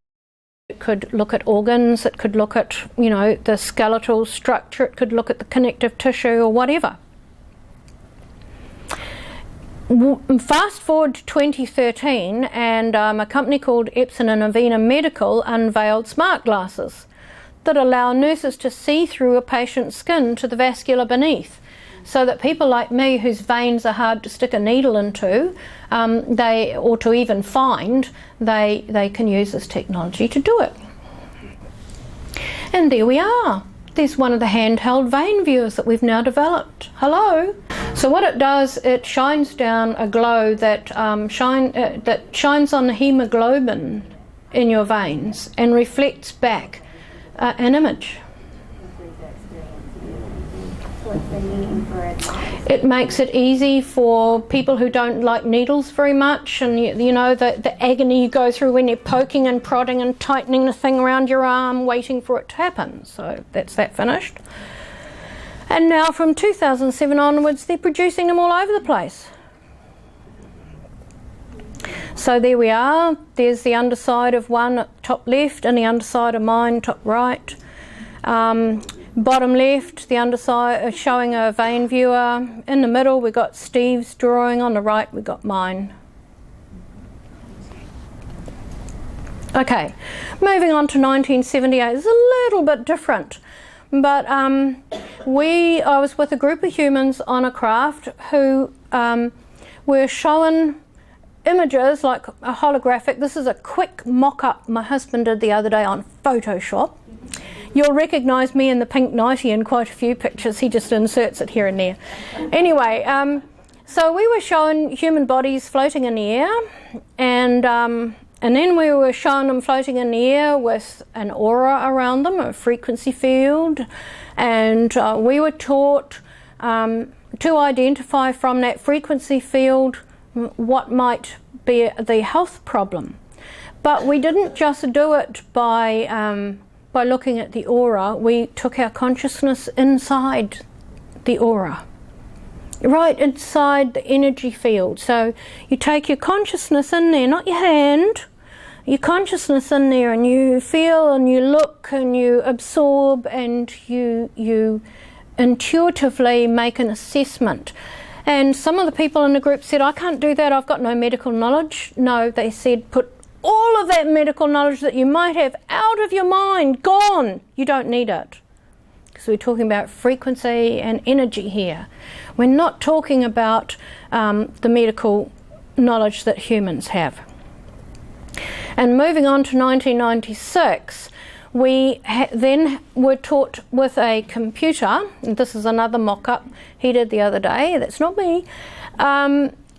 Speaker 2: it could look at organs, it could look at, the skeletal structure, it could look at the connective tissue or whatever. Fast forward to 2013, and a company called Epson and Avena Medical unveiled smart glasses that allow nurses to see through a patient's skin to the vascular beneath, so that people like me whose veins are hard to stick a needle into, or to even find, they can use this technology to do it. And there we are. There's one of the handheld vein viewers that we've now developed. Hello. So what it does, it shines down a glow that shines on the hemoglobin in your veins and reflects back an image. It makes it easy for people who don't like needles very much, and the agony you go through when you're poking and prodding and tightening the thing around your arm waiting for it to happen. So that's that finished. And now from 2007 onwards they're producing them all over the place. So there we are. There's the underside of one at top left and the underside of mine top right. Bottom left, the underside showing a vein viewer. In the middle we got Steve's drawing. On the right we got mine. Okay, moving on to 1978. It's a little bit different, but I was with a group of humans on a craft who were shown images like a holographic. This is a quick mock-up my husband did the other day on Photoshop. You'll recognise me in the pink nightie in quite a few pictures. He just inserts it here and there. Anyway, so we were shown human bodies floating in the air, and then we were shown them floating in the air with an aura around them, a frequency field, and we were taught to identify from that frequency field what might be the health problem. But we didn't just do it by looking at the aura. We took our consciousness inside the aura, right inside the energy field. So you take your consciousness in there, not your hand, your consciousness in there, and you feel and you look and you absorb and you intuitively make an assessment. And some of the people in the group said, I can't do that, I've got no medical knowledge. No, they said, put all of that medical knowledge that you might have out of your mind, gone. You don't need it. Because we're talking about frequency and energy here. We're not talking about the medical knowledge that humans have. And moving on to 1996, we then were taught with a computer, and this is another mock-up he did the other day, that's not me.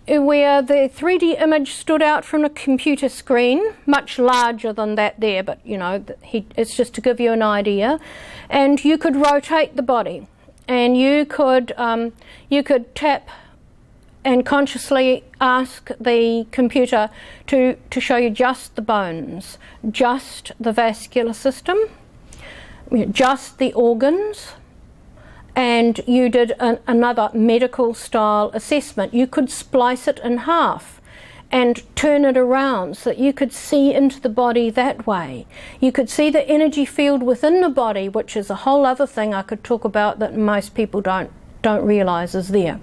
Speaker 2: where the 3D image stood out from a computer screen, much larger than that there, but you know, it's just to give you an idea. And you could rotate the body, and you could tap and consciously ask the computer to show you just the bones, just the vascular system, just the organs, and you did another medical style assessment. You could splice it in half and turn it around so that you could see into the body that way. You could see the energy field within the body, which is a whole other thing I could talk about that most people don't realise is there.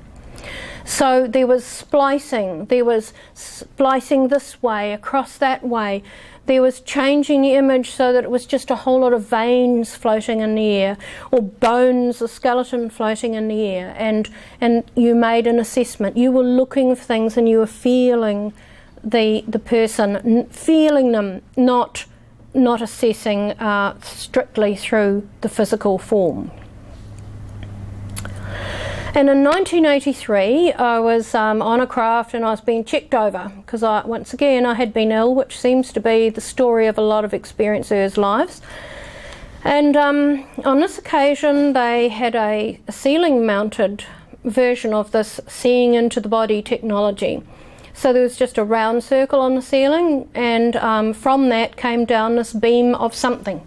Speaker 2: So there was splicing this way, across that way. There was changing the image so that it was just a whole lot of veins floating in the air, or bones, a skeleton floating in the air, and you made an assessment. You were looking for things and you were feeling the person, feeling them, not assessing strictly through the physical form. And in 1983, I was on a craft and I was being checked over because once again I had been ill, which seems to be the story of a lot of experiencers' lives. And on this occasion they had a ceiling-mounted version of this seeing into the body technology. So there was just a round circle on the ceiling, and from that came down this beam of something.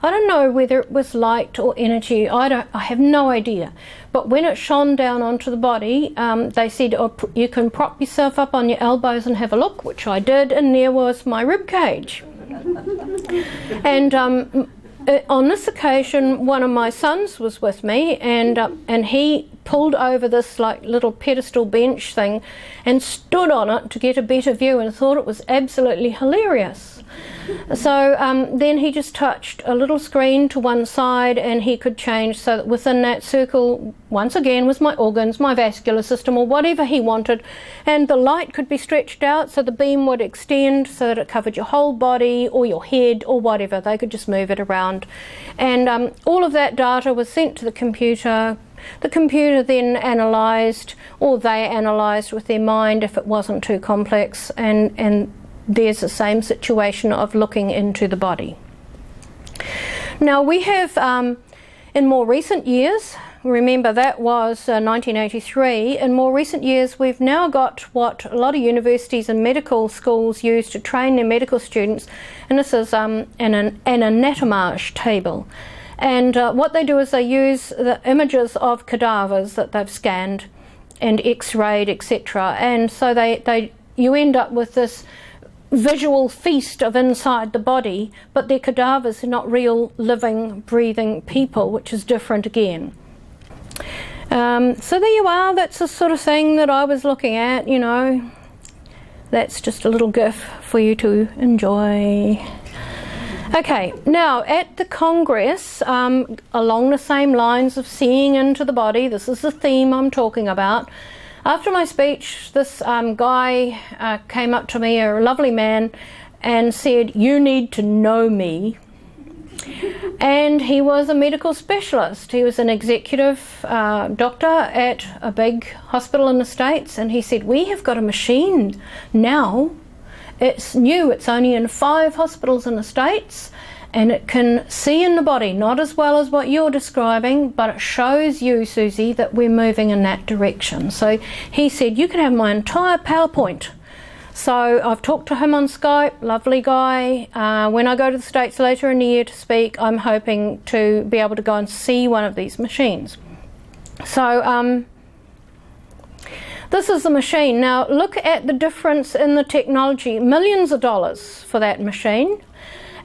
Speaker 2: I don't know whether it was light or energy, I have no idea. But when it shone down onto the body, they said, oh, you can prop yourself up on your elbows and have a look, which I did, and there was my rib cage. And on this occasion, one of my sons was with me, and he pulled over this like little pedestal bench thing and stood on it to get a better view, and thought it was absolutely hilarious. So then he just touched a little screen to one side, and he could change so that within that circle once again was my organs, my vascular system, or whatever he wanted, and the light could be stretched out so the beam would extend so that it covered your whole body or your head or whatever. They could just move it around, and all of that data was sent to the computer. The computer then analysed, or they analysed with their mind if it wasn't too complex, and there's the same situation of looking into the body. Now we have, in more recent years, remember that was 1983, in more recent years we've now got what a lot of universities and medical schools use to train their medical students, and this is an anatomage table. And what they do is they use the images of cadavers that they've scanned and x-rayed, etc. And so you end up with this visual feast of inside the body, but they're cadavers, they're not real living, breathing people, which is different again. So there you are, that's the sort of thing that I was looking at, you know. That's just a little gif for you to enjoy. Okay, now at the Congress, along the same lines of seeing into the body, this is the theme I'm talking about. After my speech, this guy came up to me, a lovely man, and said, "You need to know me." And he was a medical specialist. He was an executive doctor at a big hospital in the States, and he said, "We have got a machine now. It's new, it's only in 5 hospitals in the States, and it can see in the body, not as well as what you're describing, but it shows you, Suzy, that we're moving in that direction." So he said, "You can have my entire PowerPoint." So I've talked to him on Skype, lovely guy. When I go to the States later in the year to speak, I'm hoping to be able to go and see one of these machines. So this is the machine. Now look at the difference in the technology. Millions of dollars for that machine.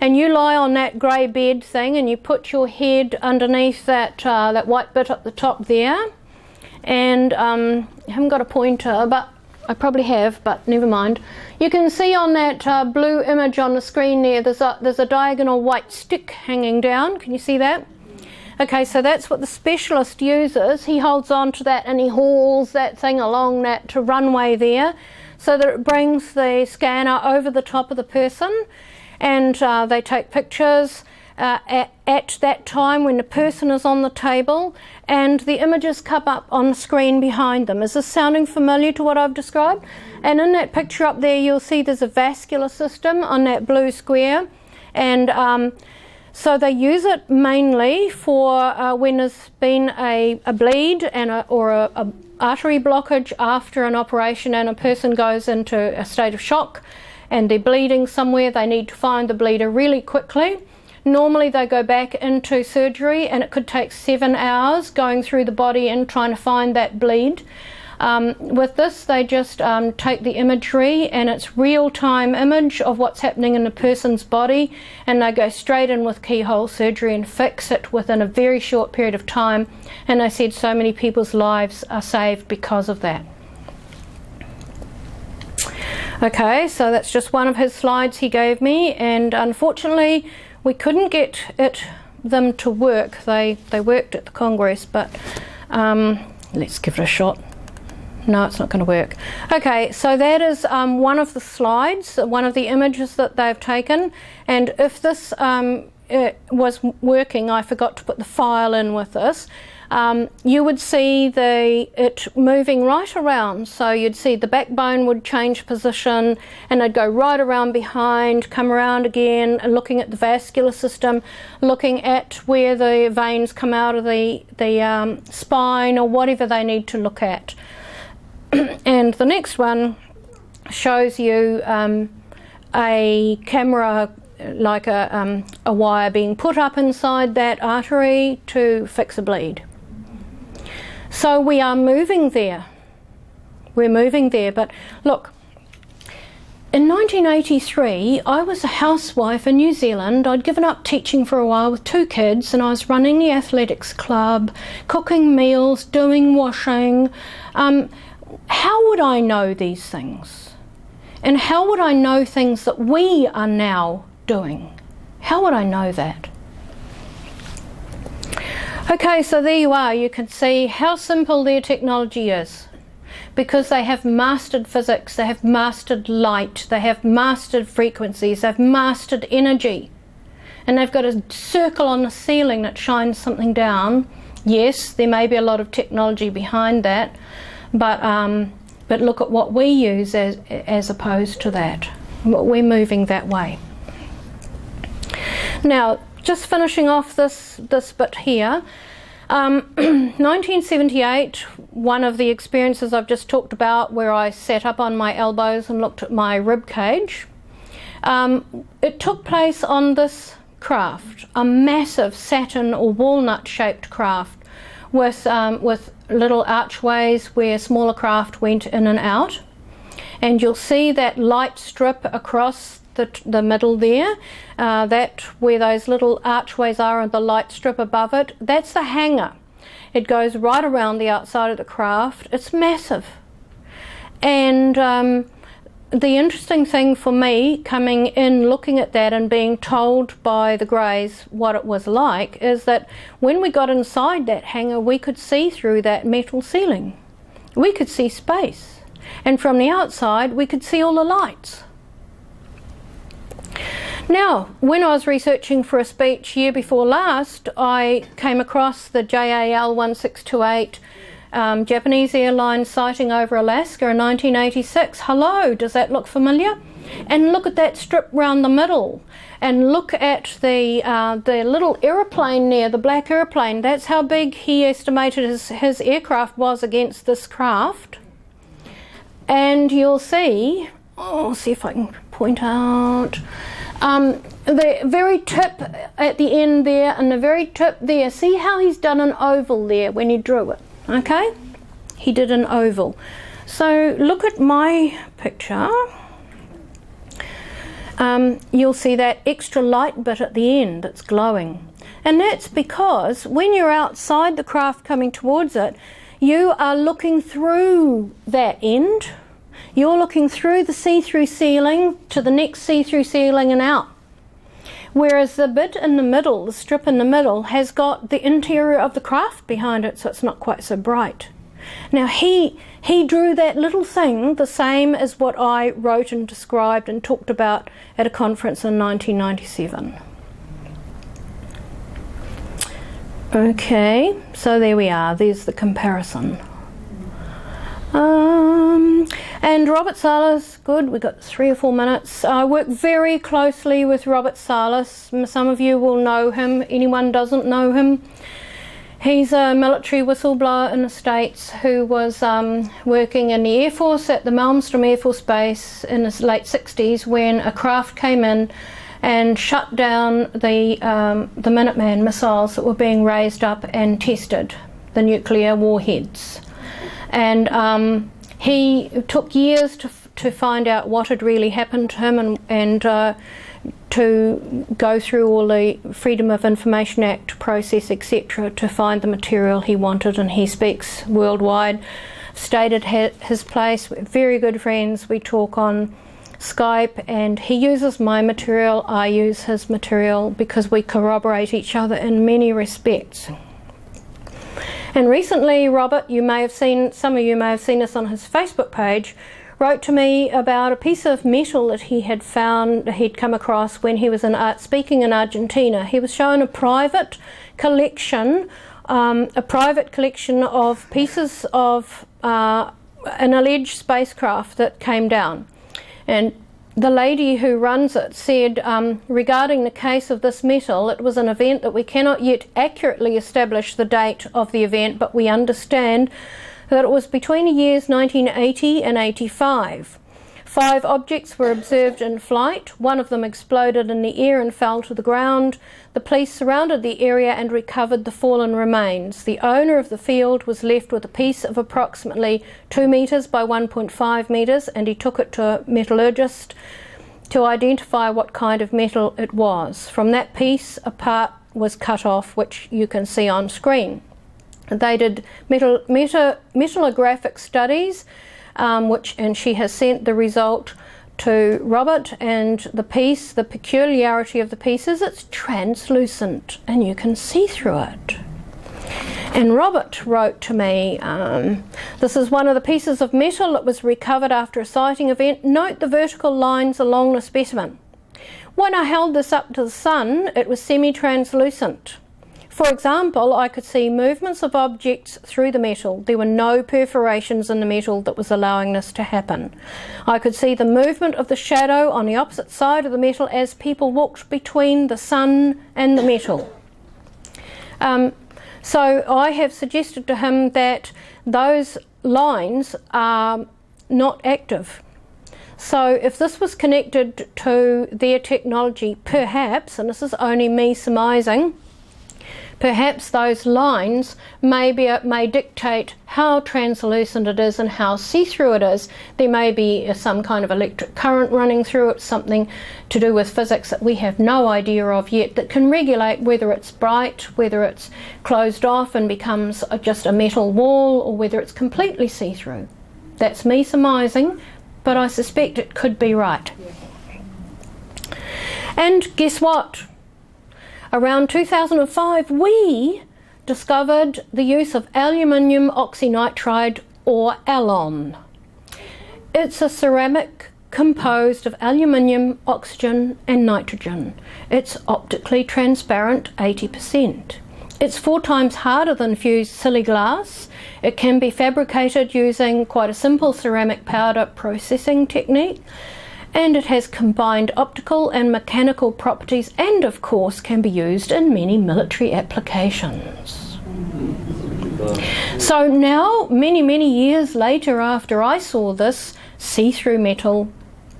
Speaker 2: And you lie on that grey bed thing and you put your head underneath that white bit at the top there. And I haven't got a pointer, but I probably have, but never mind. You can see on that blue image on the screen there, there's a diagonal white stick hanging down. Can you see that? Okay, so that's what the specialist uses. He holds on to that and he hauls that thing along that runway there so that it brings the scanner over the top of the person, and they take pictures, at that time when the person is on the table and the images come up on the screen behind them. Is this sounding familiar to what I've described? And in that picture up there you'll see there's a vascular system on that blue square, and so they use it mainly for when there's been a bleed or a artery blockage after an operation and a person goes into a state of shock and they're bleeding somewhere. They need to find the bleeder really quickly. Normally they go back into surgery and it could take 7 hours going through the body and trying to find that bleed. With this they just take the imagery, and it's real-time image of what's happening in the person's body, and they go straight in with keyhole surgery and fix it within a very short period of time, and they said so many people's lives are saved because of that. Okay, so that's just one of his slides he gave me, and unfortunately we couldn't get them to work. They worked at the Congress, but let's give it a shot. No, it's not going to work. Okay, so that is one of the slides, one of the images that they've taken, and if this was working, I forgot to put the file in with this, you would see it moving right around. So you'd see the backbone would change position and they'd go right around behind, come around again, and looking at the vascular system, looking at where the veins come out of the spine or whatever they need to look at. And the next one shows you a camera, like a wire being put up inside that artery to fix a bleed. So we are moving there. We're moving there. But look, in 1983, I was a housewife in New Zealand. I'd given up teaching for a while with 2 kids, and I was running the athletics club, cooking meals, doing washing. How would I know these things? And how would I know things that we are now doing? How would I know that? Okay, so there you are. You can see how simple their technology is, because they have mastered physics, they have mastered light, they have mastered frequencies, they've mastered energy, and they've got a circle on the ceiling that shines something down. Yes, there may be a lot of technology behind that, but look at what we use as opposed to that. We're moving that way. Now, just finishing off this bit here, 1978, one of the experiences I've just talked about where I sat up on my elbows and looked at my rib cage, it took place on this craft, a massive satin or walnut shaped craft with little archways where smaller craft went in and out, and you'll see that light strip across the middle there, that where those little archways are and the light strip above it, that's the hangar. It goes right around the outside of the craft. It's massive. And the interesting thing for me coming in, looking at that and being told by the Greys what it was like, is that when we got inside that hangar we could see through that metal ceiling. We could see space, and from the outside we could see all the lights. Now, when I was researching for a speech year before last, I came across the JAL 1628 Japanese airline sighting over Alaska in 1986. Hello, does that look familiar? And look at that strip round the middle, and look at the little aeroplane there, the black aeroplane. That's how big he estimated his aircraft was against this craft. And you'll see, I'll see if I can point out, the very tip at the end there and the very tip there. See how he's done an oval there when he drew it? Okay, he did an oval. So look at my picture. You'll see that extra light bit at the end that's glowing, and that's because when you're outside the craft coming towards it, you are looking through that end. You're looking through the see-through ceiling to the next see-through ceiling and out. Whereas the bit in the middle, the strip in the middle, has got the interior of the craft behind it, so it's not quite so bright. Now he drew that little thing the same as what I wrote and described and talked about at a conference in 1997. Okay, so there we are. There's the comparison. And Robert Salas, good, we've got 3 or 4 minutes. I work very closely with Robert Salas. Some of you will know him. Anyone doesn't know him? He's a military whistleblower in the States who was working in the Air Force at the Malmstrom Air Force Base in the late 60s when a craft came in and shut down the Minuteman missiles that were being raised up and tested, the nuclear warheads. And he took years to find out what had really happened to him and to go through all the Freedom of Information Act process, etc., to find the material he wanted. And he speaks worldwide, stayed at his place. We're very good friends. We talk on Skype, and he uses my material, I use his material, because we corroborate each other in many respects. And recently, Robert, you may have seen, some of you may have seen this on his Facebook page, wrote to me about a piece of metal that he had found, he'd come across when he was speaking in Argentina. He was shown a private collection of pieces of an alleged spacecraft that came down. And the lady who runs it said, regarding the case of this metal, it was an event that we cannot yet accurately establish the date of the event, but we understand that it was between the years 1980 and 85. 5 objects were observed in flight. 1 of them exploded in the air and fell to the ground. The police surrounded the area and recovered the fallen remains. The owner of the field was left with a piece of approximately 2 metres by 1.5 metres, and he took it to a metallurgist to identify what kind of metal it was. From that piece, a part was cut off, which you can see on screen. They did metallographic studies, and she has sent the result to Robert, and the peculiarity of the piece is it's translucent and you can see through it. And Robert wrote to me, this is one of the pieces of metal that was recovered after a sighting event. Note the vertical lines along the specimen. When I held this up to the sun, it was semi-translucent. For example, I could see movements of objects through the metal. There were no perforations in the metal that was allowing this to happen. I could see the movement of the shadow on the opposite side of the metal as people walked between the sun and the metal. So I have suggested to him that those lines are not active. So if this was connected to their technology, perhaps, and this is only me surmising, perhaps those lines may dictate how translucent it is and how see-through it is. There may be some kind of electric current running through it, something to do with physics that we have no idea of yet, that can regulate whether it's bright, whether it's closed off and becomes just a metal wall, or whether it's completely see-through. That's me surmising, but I suspect it could be right. And guess what? Around 2005, we discovered the use of aluminium oxynitride, or alon. It's a ceramic composed of aluminium, oxygen and nitrogen. It's optically transparent 80%. It's 4 times harder than fused silly glass. It can be fabricated using quite a simple ceramic powder processing technique. And it has combined optical and mechanical properties, and of course can be used in many military applications. So now, many years later, after I saw this see-through metal,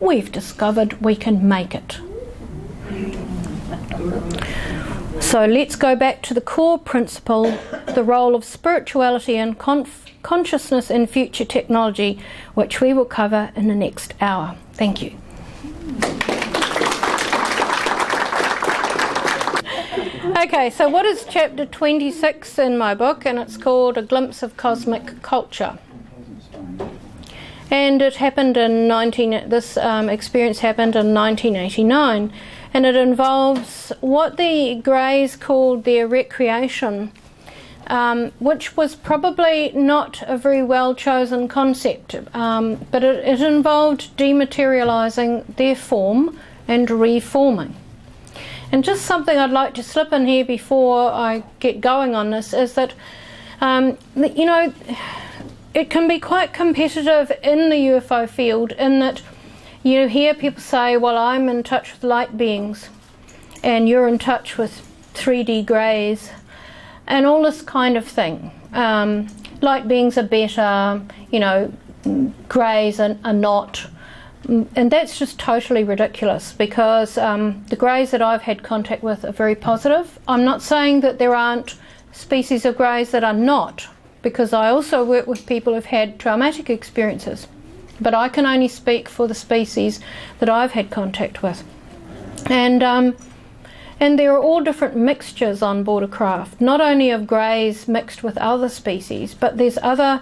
Speaker 2: we've discovered we can make it. So let's go back to the core principle, the role of spirituality and consciousness in future technology, which we will cover in the next hour. Thank you. Okay, so what is chapter 26 in my book? And it's called A Glimpse of Cosmic Culture. And it happened in this experience happened in 1989, and it involves what the Greys called their recreation, which was probably not a very well chosen concept, but it involved dematerialising their form and reforming. And just something I'd like to slip in here before I get going on this is that, you know, it can be quite competitive in the UFO field in that you hear people say, well, I'm in touch with light beings and you're in touch with 3D greys and all this kind of thing. Light beings are better, you know, greys are not. And that's just totally ridiculous because the greys that I've had contact with are very positive. I'm not saying that there aren't species of greys that are not, because I also work with people who've had traumatic experiences. But I can only speak for the species that I've had contact with. And there are all different mixtures on board a craft, not only of greys mixed with other species, but there's other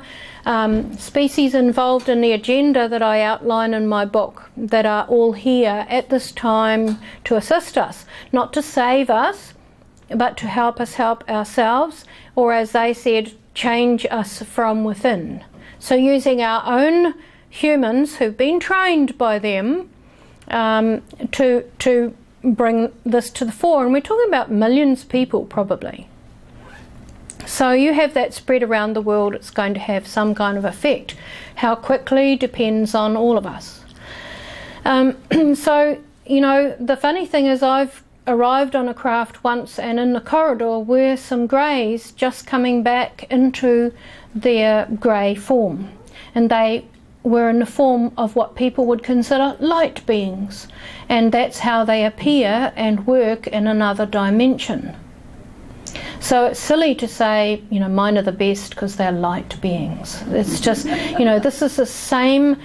Speaker 2: species involved in the agenda that I outline in my book that are all here at this time to assist us, not to save us, but to help us help ourselves, or as they said, change us from within. So using our own humans who've been trained by them to bring this to the fore. And we're talking about millions of people probably. So you have that spread around the world, it's going to have some kind of effect. How quickly depends on all of us. So, you know, the funny thing is I've arrived on a craft once and in the corridor were some greys just coming back into their grey form. And they were in the form of what people would consider light beings. And that's how they appear and work in another dimension. So it's silly to say, you know, mine are the best because they're light beings. It's just, you know, this is the same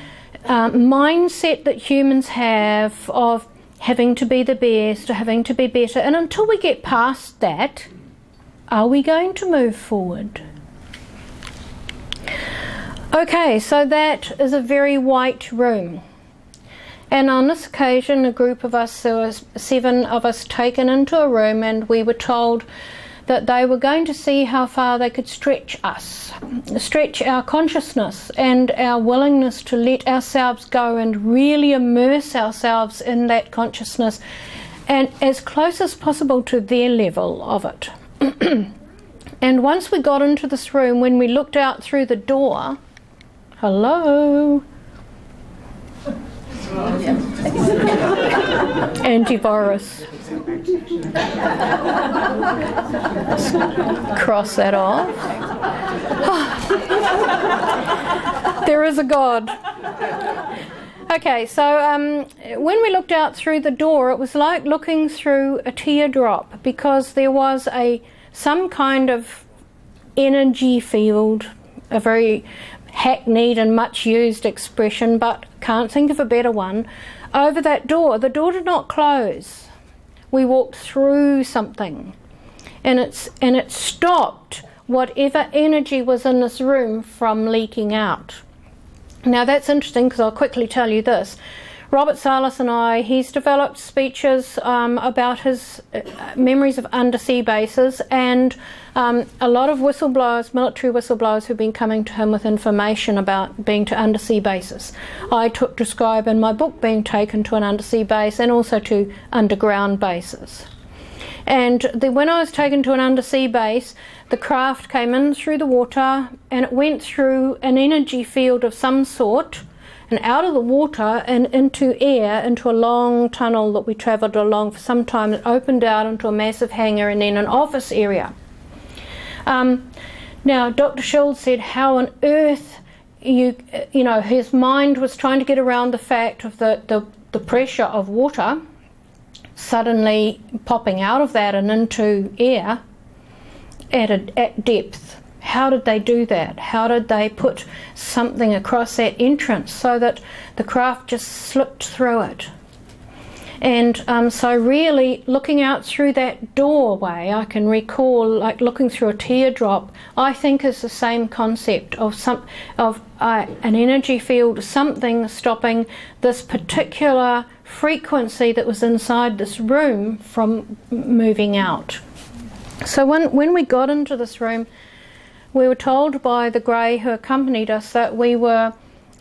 Speaker 2: mindset that humans have of having to be the best or having to be better. And until we get past that, are we going to move forward? Okay, so that is a very white room. And on this occasion, a group of us, there was 7 of us taken into a room, and we were told that they were going to see how far they could stretch us, stretch our consciousness and our willingness to let ourselves go and really immerse ourselves in that consciousness and as close as possible to their level of it. And once we got into this room, when we looked out through the door, hello? Antivirus. Cross that off. There is a God. Okay, so when we looked out through the door, it was like looking through a teardrop because there was some kind of energy field, a very hackneyed and much used expression, but can't think of a better one, over that door. The door did not close. We walked through something and it stopped whatever energy was in this room from leaking out. Now that's interesting because I'll quickly tell you this. Robert Salas and I, he's developed speeches about his memories of undersea bases, and a lot of whistleblowers, military whistleblowers, who've been coming to him with information about being to undersea bases. I describe in my book being taken to an undersea base and also to underground bases. And when I was taken to an undersea base, the craft came in through the water and it went through an energy field of some sort, and out of the water and into air, into a long tunnel that we travelled along for some time. It opened out into a massive hangar and then an office area. Now, Dr. Schultz said how on earth, you know, his mind was trying to get around the fact of the pressure of water suddenly popping out of that and into air at depth. How did they do that? How did they put something across that entrance so that the craft just slipped through it? And so really looking out through that doorway, I can recall like looking through a teardrop, I think is the same concept of an energy field, something stopping this particular frequency that was inside this room from moving out. So when we got into this room, we were told by the grey who accompanied us that we were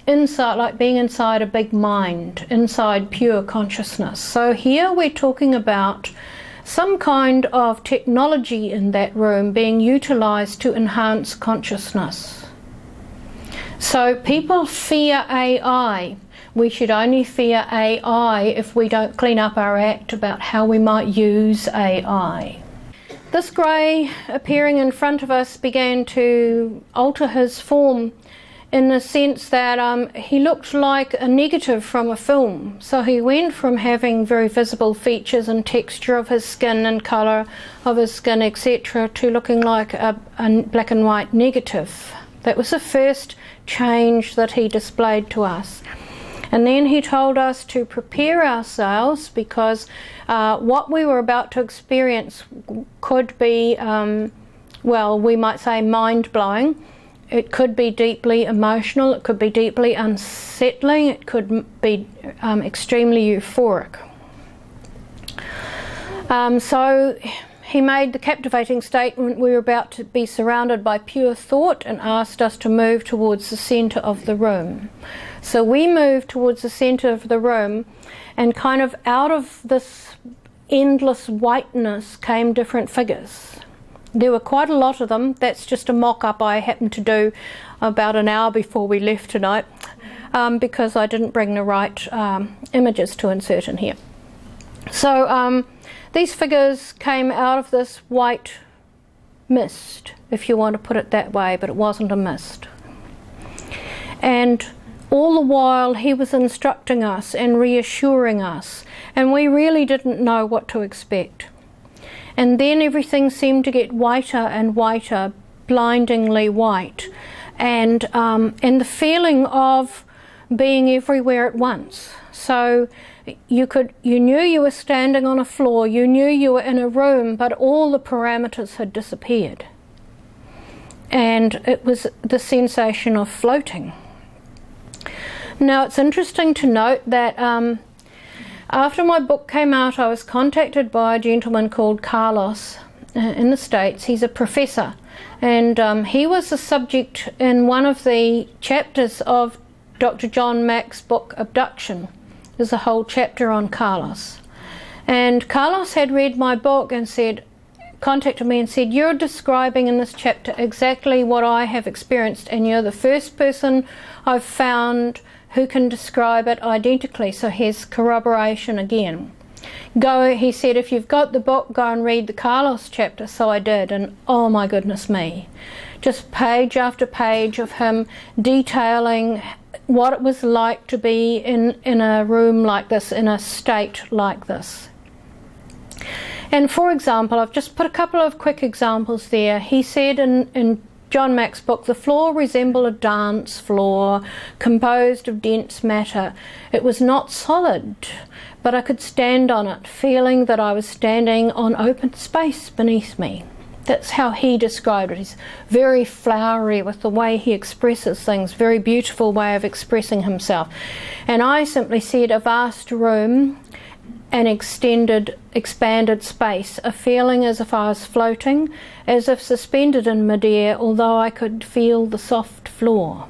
Speaker 2: inside, like being inside a big mind, inside pure consciousness. So here we're talking about some kind of technology in that room being utilised to enhance consciousness. So people fear AI. We should only fear AI if we don't clean up our act about how we might use AI. This grey appearing in front of us began to alter his form in the sense that he looked like a negative from a film. So he went from having very visible features and texture of his skin and colour of his skin, etc., to looking like a black and white negative. That was the first change that he displayed to us. And then he told us to prepare ourselves because what we were about to experience could be, well, we might say mind-blowing. It could be deeply emotional, it could be deeply unsettling, it could be extremely euphoric. So he made the captivating statement we were about to be surrounded by pure thought and asked us to move towards the centre of the room. So we moved towards the centre of the room, and kind of out of this endless whiteness came different figures. There were quite a lot of them. That's just a mock-up I happened to do about an hour before we left tonight, because I didn't bring the right images to insert in here. So these figures came out of this white mist, if you want to put it that way, but it wasn't a mist. And all the while he was instructing us and reassuring us, and we really didn't know what to expect. And then everything seemed to get whiter and whiter, blindingly white, and the feeling of being everywhere at once. So you knew you were standing on a floor, you knew you were in a room, but all the parameters had disappeared. And it was the sensation of floating. Now it's interesting to note that after my book came out, I was contacted by a gentleman called Carlos in the States. He's a professor, and he was the subject in one of the chapters of Dr. John Mack's book Abduction. There's a whole chapter on Carlos. And Carlos had read my book and contacted me and said, "You're describing in this chapter exactly what I have experienced, and you're the first person I've found who can describe it identically." So here's corroboration again. Go, he said, if you've got the book, go and read the Carlos chapter. So I did, and oh my goodness me. Just page after page of him detailing what it was like to be in a room like this, in a state like this. And for example, I've just put a couple of quick examples there. He said in John Mack's book, the floor resembled a dance floor composed of dense matter. It was not solid, but I could stand on it, feeling that I was standing on open space beneath me. That's how he described it. He's very flowery with the way he expresses things, very beautiful way of expressing himself. And I simply said a vast room, an expanded space, a feeling as if I was floating, as if suspended in midair, although I could feel the soft floor.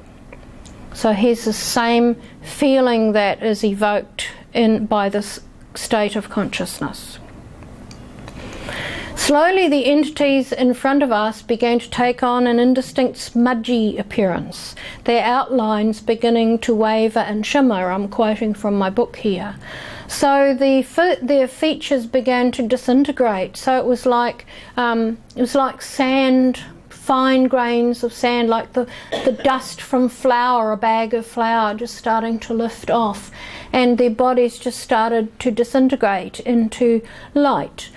Speaker 2: So here's the same feeling that is evoked by this state of consciousness. Slowly the entities in front of us began to take on an indistinct smudgy appearance, their outlines beginning to waver and shimmer. I'm quoting from my book here. So their features began to disintegrate. So it was like sand, fine grains of sand, like the dust from flour, a bag of flour just starting to lift off, and their bodies just started to disintegrate into light.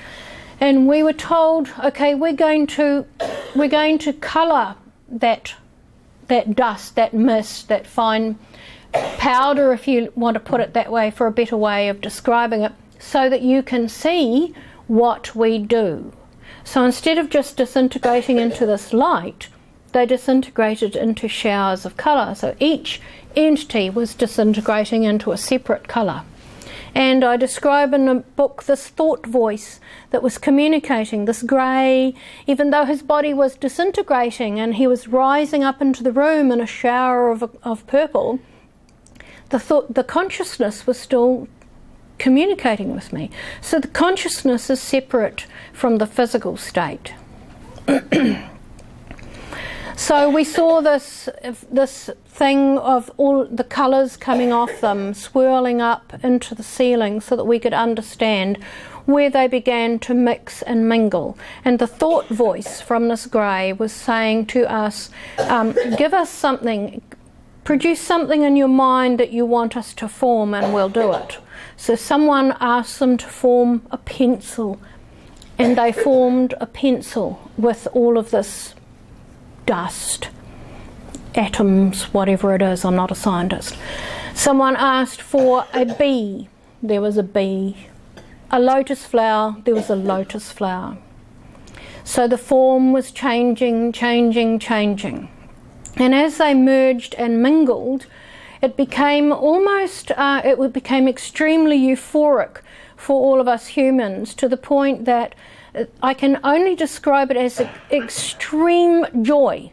Speaker 2: And we were told, okay, we're going to colour that dust, that mist, that fine powder, if you want to put it that way, for a better way of describing it, so that you can see what we do. So instead of just disintegrating into this light, they disintegrated into showers of colour. So each entity was disintegrating into a separate colour. And I describe in the book this thought voice that was communicating, this grey, even though his body was disintegrating and he was rising up into the room in a shower of purple, the consciousness was still communicating with me. So the consciousness is separate from the physical state. So we saw this thing of all the colours coming off them, swirling up into the ceiling so that we could understand where they began to mix and mingle. And the thought voice from this grey was saying to us, give us something, produce something in your mind that you want us to form, and we'll do it. So someone asked them to form a pencil, and they formed a pencil with all of this dust, atoms, whatever it is. I'm not a scientist. Someone asked for a bee. There was a bee. A lotus flower. There was a lotus flower. So the form was changing. And as they merged and mingled, it became almost, it became extremely euphoric for all of us humans, to the point that I can only describe it as extreme joy.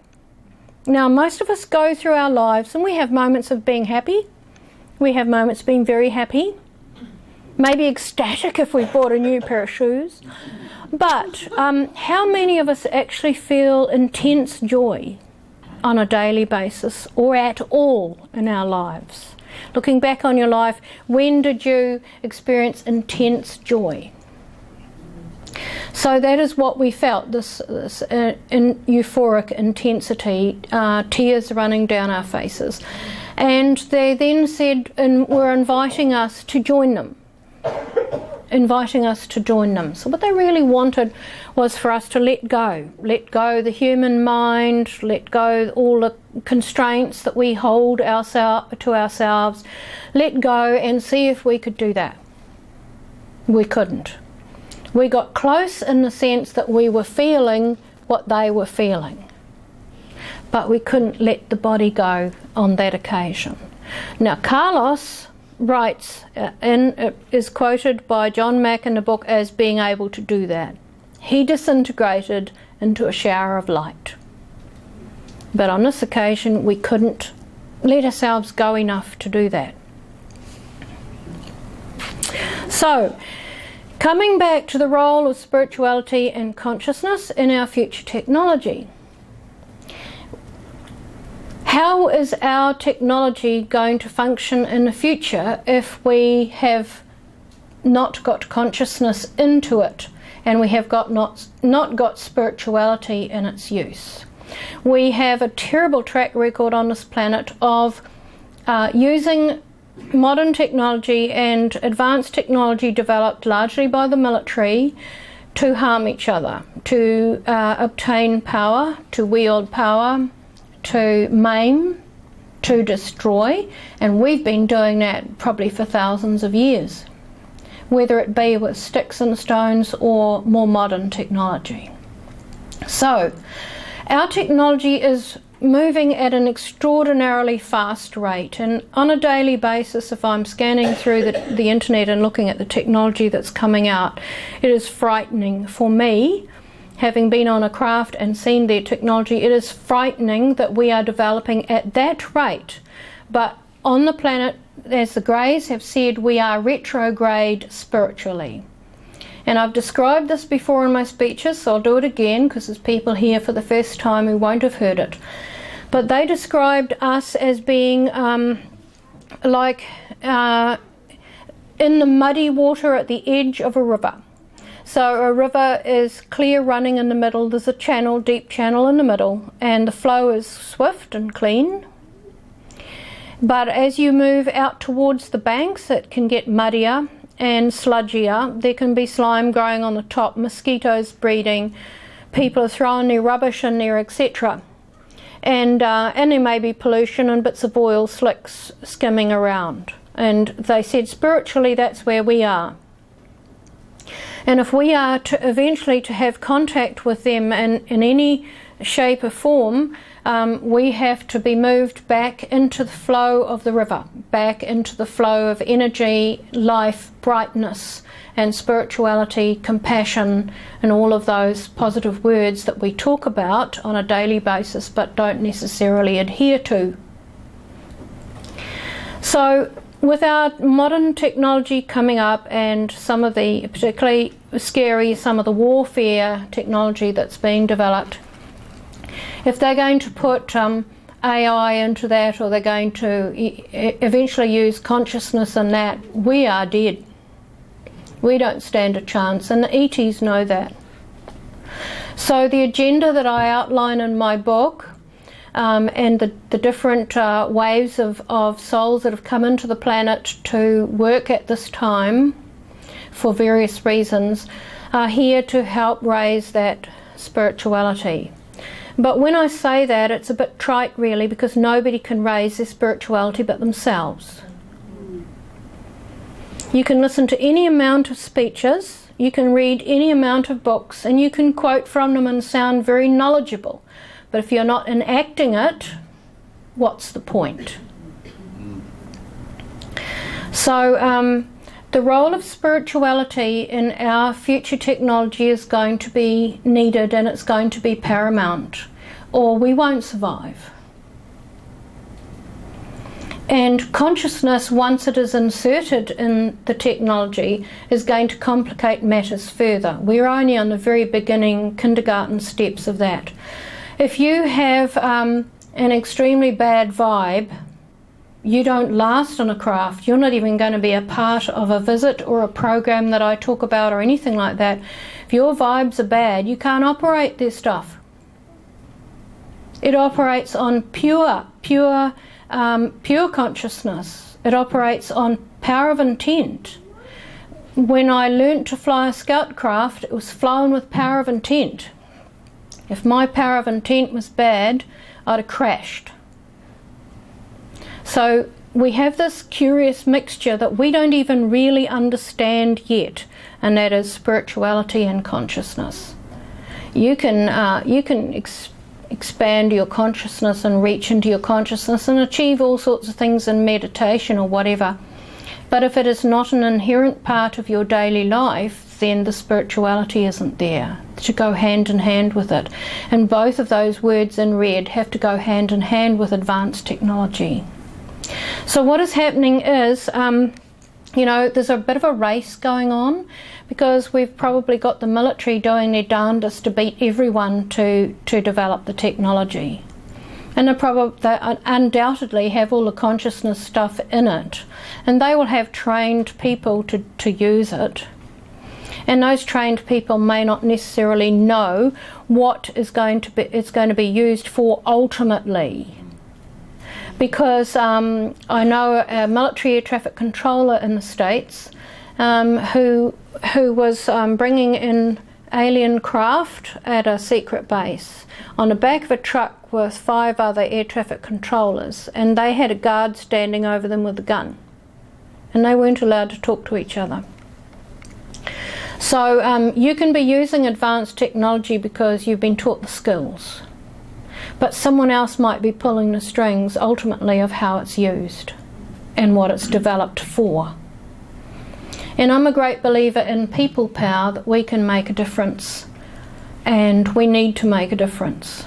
Speaker 2: Now, most of us go through our lives and we have moments of being happy. We have moments of being very happy. Maybe ecstatic if we bought a new pair of shoes. But how many of us actually feel intense joy on a daily basis, or at all in our lives? Looking back on your life, when did you experience intense joy? So that is what we felt, this euphoric intensity, tears running down our faces. And they then said, and were inviting us to join them. So what they really wanted was for us to let go the human mind, let go all the constraints that we hold to ourselves, let go and see if we could do that. We couldn't. We got close in the sense that we were feeling what they were feeling, but we couldn't let the body go on that occasion. Now, Carlos writes, is quoted by John Mack in the book as being able to do that. He disintegrated into a shower of light. But on this occasion, we couldn't let ourselves go enough to do that. So, coming back to the role of spirituality and consciousness in our future technology. How is our technology going to function in the future if we have not got consciousness into it, and we have not got spirituality in its use? We have a terrible track record on this planet of using modern technology and advanced technology developed largely by the military to harm each other, to obtain power, to wield power, to maim, to destroy, and we've been doing that probably for thousands of years, whether it be with sticks and stones or more modern technology. So our technology is moving at an extraordinarily fast rate, and on a daily basis, if I'm scanning through the internet and looking at the technology that's coming out, it is frightening for me. Having been on a craft and seen their technology, it is frightening that we are developing at that rate. But on the planet, as the Greys have said, we are retrograde spiritually. And I've described this before in my speeches, so I'll do it again because there's people here for the first time who won't have heard it. But they described us as being like in the muddy water at the edge of a river. So a river is clear running in the middle, there's a channel, deep channel in the middle, and the flow is swift and clean. But as you move out towards the banks, it can get muddier and sludgier. There can be slime growing on the top, mosquitoes breeding, people are throwing their rubbish in there, etc. And there may be pollution and bits of oil slicks skimming around. And they said spiritually that's where we are. And if we are to eventually to have contact with them in any shape or form, we have to be moved back into the flow of the river, back into the flow of energy, life, brightness, and spirituality, compassion, and all of those positive words that we talk about on a daily basis but don't necessarily adhere to. So with our modern technology coming up and some of the particularly scary, some of the warfare technology that's being developed, if they're going to put AI into that, or they're going to eventually use consciousness in that, we are dead. We don't stand a chance, and the ETs know that. So the agenda that I outline in my book, and the different waves of souls that have come into the planet to work at this time for various reasons, are here to help raise that spirituality. But when I say that, it's a bit trite really, because nobody can raise their spirituality but themselves. You can listen to any amount of speeches, you can read any amount of books, and you can quote from them and sound very knowledgeable. But if you're not enacting it, what's the point? So the role of spirituality in our future technology is going to be needed, and it's going to be paramount, or we won't survive. And consciousness, once it is inserted in the technology, is going to complicate matters further. We're only on the very beginning kindergarten steps of that. If you have an extremely bad vibe, you don't last on a craft. You're not even going to be a part of a visit or a program that I talk about or anything like that. If your vibes are bad, you can't operate this stuff. It operates on pure consciousness. It operates on power of intent. When I learnt to fly a scout craft, it was flown with power of intent. If my power of intent was bad, I'd have crashed. So we have this curious mixture that we don't even really understand yet, and that is spirituality and consciousness. You can expand your consciousness and reach into your consciousness and achieve all sorts of things in meditation or whatever. But if it is not an inherent part of your daily life, then the spirituality isn't there to go hand in hand with it. And both of those words in red have to go hand in hand with advanced technology. So what is happening is, there's a bit of a race going on, because we've probably got the military doing their darndest to beat everyone to develop the technology. And they undoubtedly have all the consciousness stuff in it, and they will have trained people to use it. And those trained people may not necessarily know what it's going to be used for ultimately. Because I know a military air traffic controller in the States who was bringing in alien craft at a secret base on the back of a truck with 5 other air traffic controllers, and they had a guard standing over them with a gun, and they weren't allowed to talk to each other. So you can be using advanced technology because you've been taught the skills, but someone else might be pulling the strings ultimately of how it's used and what it's developed for. And I'm a great believer in people power, that we can make a difference, and we need to make a difference.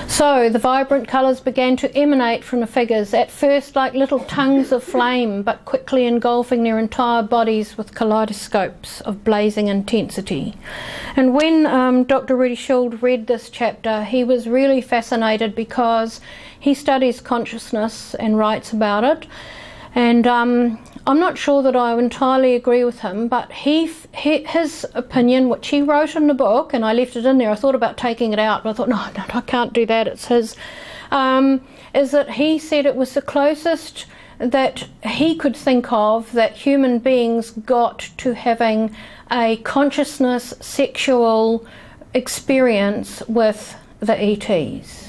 Speaker 2: So the vibrant colours began to emanate from the figures, at first like little tongues of flame, but quickly engulfing their entire bodies with kaleidoscopes of blazing intensity. And when Dr. Rudy Schuld read this chapter, he was really fascinated, because he studies consciousness and writes about it. And I'm not sure that I entirely agree with him, but his opinion, which he wrote in the book, and I left it in there, I thought about taking it out, but I thought, no, I can't do that, it's his, is that he said it was the closest that he could think of that human beings got to having a consciousness sexual experience with the ETs.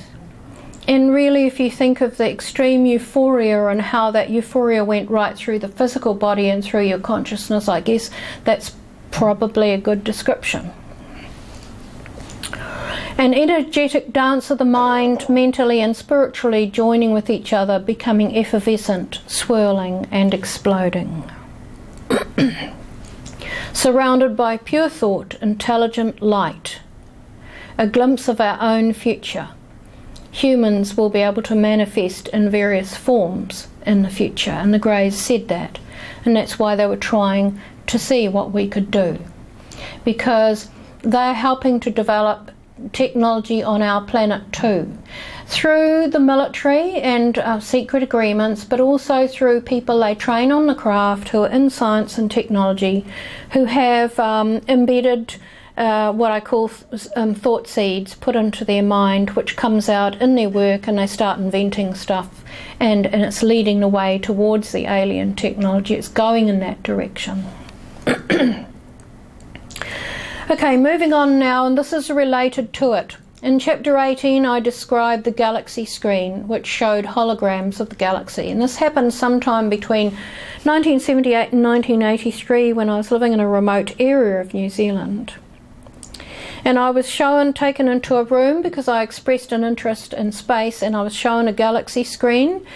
Speaker 2: And really, if you think of the extreme euphoria and how that euphoria went right through the physical body and through your consciousness, I guess that's probably a good description. An energetic dance of the mind, mentally and spiritually joining with each other, becoming effervescent, swirling and exploding. Surrounded by pure thought, intelligent light, a glimpse of our own future. humans will be able to manifest in various forms in the future, and the Greys said that, and that's why they were trying to see what we could do, because they're helping to develop technology on our planet too, through the military and secret agreements, but also through people they train on the craft who are in science and technology, who have embedded what I call thought seeds put into their mind, which comes out in their work, and they start inventing stuff, and it's leading the way towards the alien technology. It's going in that direction. Okay, moving on now, and this is related to it. In chapter 18 I described the galaxy screen, which showed holograms of the galaxy, and this happened sometime between 1978 and 1983 when I was living in a remote area of New Zealand. And I was taken into a room because I expressed an interest in space, and I was shown a galaxy screen.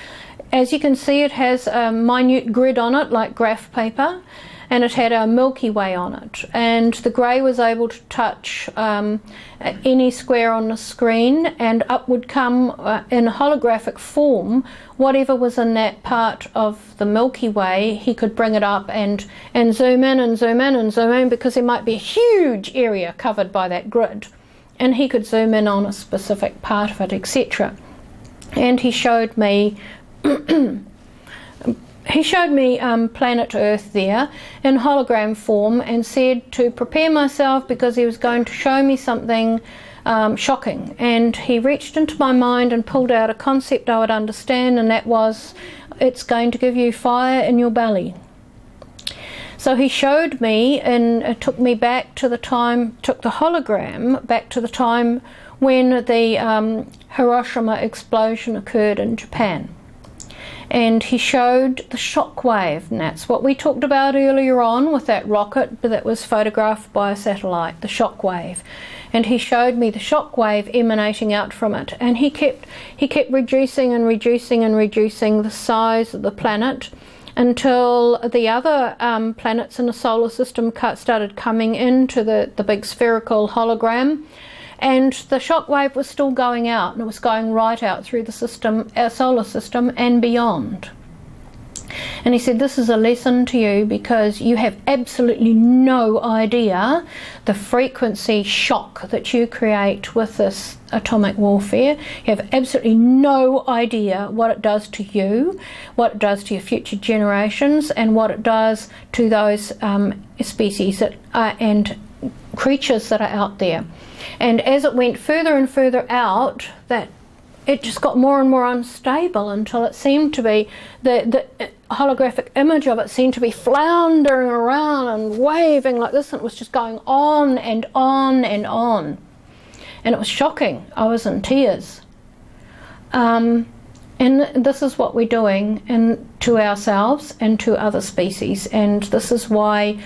Speaker 2: As you can see, it has a minute grid on it like graph paper, and it had our Milky Way on it, and the Grey was able to touch any square on the screen, and up would come in holographic form whatever was in that part of the Milky Way. He could bring it up and zoom in and zoom in and zoom in, because there might be a huge area covered by that grid, and he could zoom in on a specific part of it, etc. And he showed me planet Earth there in hologram form, and said to prepare myself because he was going to show me something shocking. And he reached into my mind and pulled out a concept I would understand, and that was, it's going to give you fire in your belly. So he showed me, and it took me back to the time, took the hologram back to the time when the Hiroshima explosion occurred in Japan. And he showed the shock wave, and that's what we talked about earlier on with that rocket that was photographed by a satellite, the shock wave. And he showed me the shock wave emanating out from it, and he kept reducing and reducing and reducing the size of the planet until the other planets in the solar system started coming into the big spherical hologram. And the shock wave was still going out, and it was going right out through the system, our solar system, and beyond. And he said, this is a lesson to you, because you have absolutely no idea the frequency shock that you create with this atomic warfare. You have absolutely no idea what it does to you, what it does to your future generations, and what it does to those species that are, and creatures that are out there. And as it went further and further out, that it just got more and more unstable, until it seemed to be, the holographic image of it seemed to be floundering around and waving like this, and it was just going on and on and on. And it was shocking. I was in tears. And this is what we're doing to ourselves and to other species, and this is why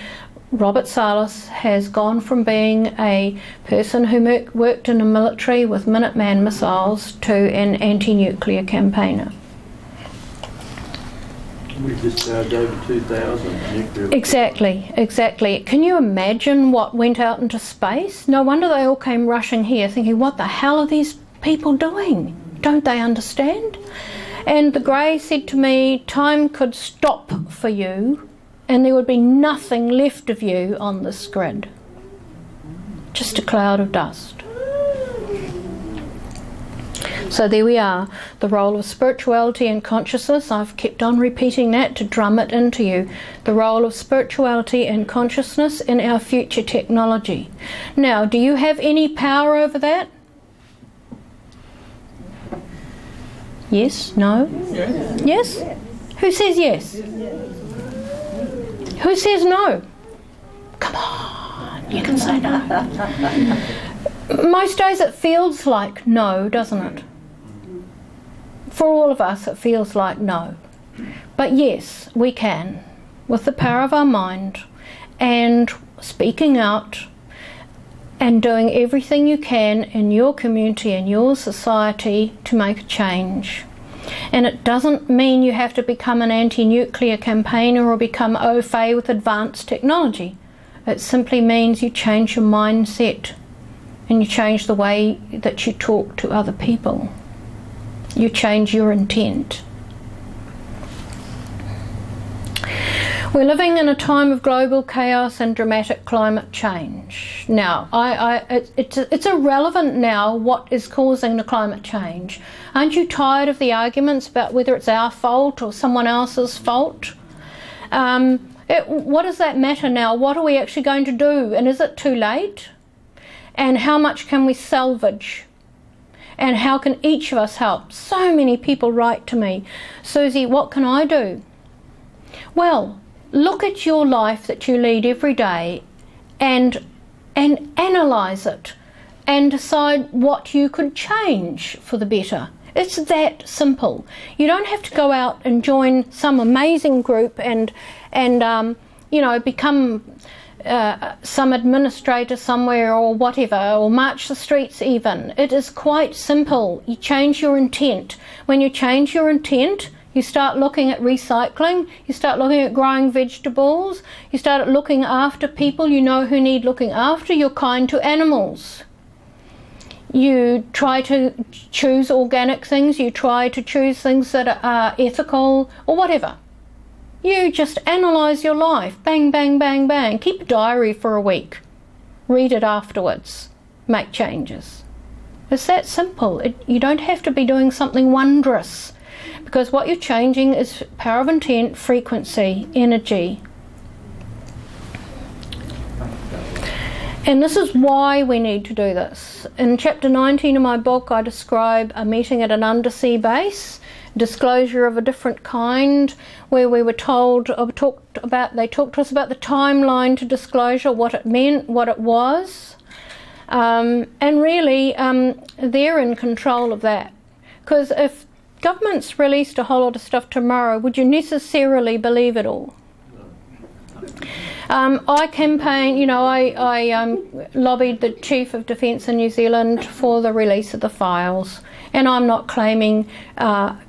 Speaker 2: Robert Salas has gone from being a person who worked in the military with Minuteman missiles to an anti-nuclear campaigner.
Speaker 3: We just over 2,000 nuclear.
Speaker 2: Exactly. Can you imagine what went out into space? No wonder they all came rushing here thinking, what the hell are these people doing? Don't they understand? And the Grey said to me, time could stop for you, and there would be nothing left of you on this grid. Just a cloud of dust. So there we are, the role of spirituality and consciousness. I've kept on repeating that to drum it into you. The role of spirituality and consciousness in our future technology. Now, do you have any power over that? Yes? No? Yes? Who says yes? Who says no? Come on, you can say no. Most days it feels like no, doesn't it? For all of us it feels like no. But yes, we can, with the power of our mind and speaking out and doing everything you can in your community and your society to make a change. And it doesn't mean you have to become an anti-nuclear campaigner or become au fait with advanced technology. It simply means you change your mindset and you change the way that you talk to other people. You change your intent. We're living in a time of global chaos and dramatic climate change. Now, it's irrelevant now what is causing the climate change. Aren't you tired of the arguments about whether it's our fault or someone else's fault? What does that matter now? What are we actually going to do? And is it too late? And how much can we salvage? And how can each of us help? So many people write to me, Suzy, what can I do? Well, look at your life that you lead every day and analyse it and decide what you could change for the better. It's that simple. You don't have to go out and join some amazing group and become some administrator somewhere or whatever, or march the streets even. It is quite simple. You change your intent. When you change your intent, you start looking at recycling, you start looking at growing vegetables, you start looking after people you know who need looking after, you're kind to animals. You try to choose organic things, you try to choose things that are ethical or whatever. You just analyse your life, bang, bang, bang, bang. Keep a diary for a week, read it afterwards, make changes. It's that simple. You don't have to be doing something wondrous. Because what you're changing is power of intent, frequency, energy. And this is why we need to do this. In chapter 19 of my book, I describe a meeting at an undersea base, disclosure of a different kind, where we were they talked to us about the timeline to disclosure, what it meant, what it was. And really, they're in control of that. Because if governments released a whole lot of stuff tomorrow, would you necessarily believe it all? I campaigned, I lobbied the Chief of Defence in New Zealand for the release of the files, and I'm not claiming, I'm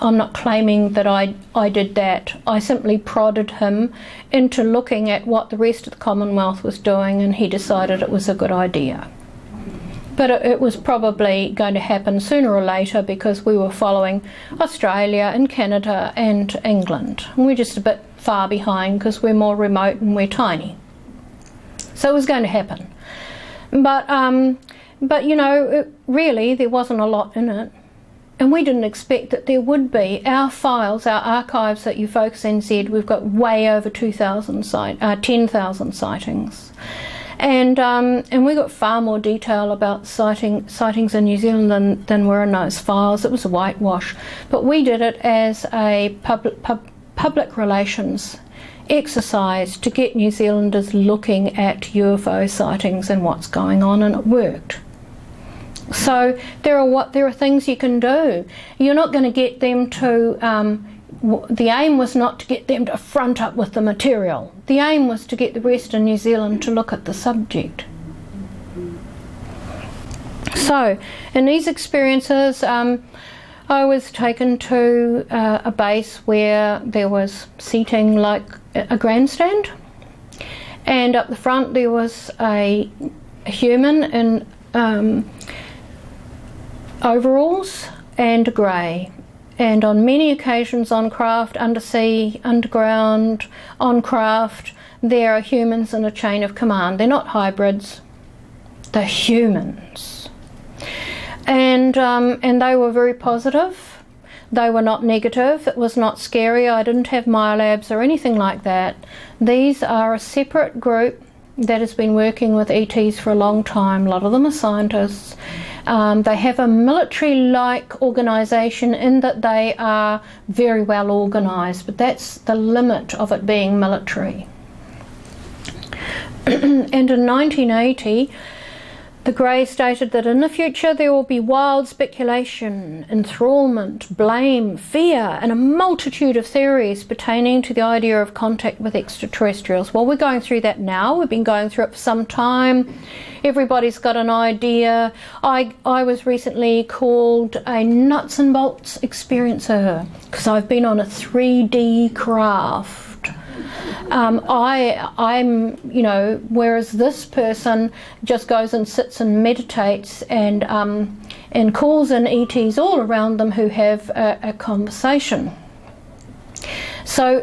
Speaker 2: not claiming that I did that. I simply prodded him into looking at what the rest of the Commonwealth was doing, and he decided it was a good idea. But it was probably going to happen sooner or later because we were following Australia and Canada and England. And we're just a bit far behind because we're more remote and we're tiny. So it was going to happen. But really there wasn't a lot in it. And we didn't expect that there would be. Our files, our archives at UFO NZ, we've got way over 10,000 sightings. And we got far more detail about sightings in New Zealand than were in those files. It was a whitewash. But we did it as a public relations exercise to get New Zealanders looking at UFO sightings and what's going on, and it worked. So there are things you can do. You're not going to get them to... the aim was not to get them to front up with the material. The aim was to get the rest of New Zealand to look at the subject. So, in these experiences, I was taken to a base where there was seating like a grandstand, and up the front there was a human in overalls and grey. And on many occasions on craft, undersea, underground, on craft, there are humans in a chain of command. They're not hybrids, they're humans. And they were very positive. They were not negative. It was not scary. I didn't have MyLabs or anything like that. These are a separate group that has been working with ETs for a long time. A lot of them are scientists. They have a military-like organisation in that they are very well organised, but that's the limit of it being military. And in 1980, the Grey stated that in the future there will be wild speculation, enthrallment, blame, fear, and a multitude of theories pertaining to the idea of contact with extraterrestrials. Well, we're going through that now. We've been going through it for some time. Everybody's got an idea. I was recently called a nuts and bolts experiencer because I've been on a 3D craft. Whereas this person just goes and sits and meditates and and calls in ETs all around them who have a conversation. So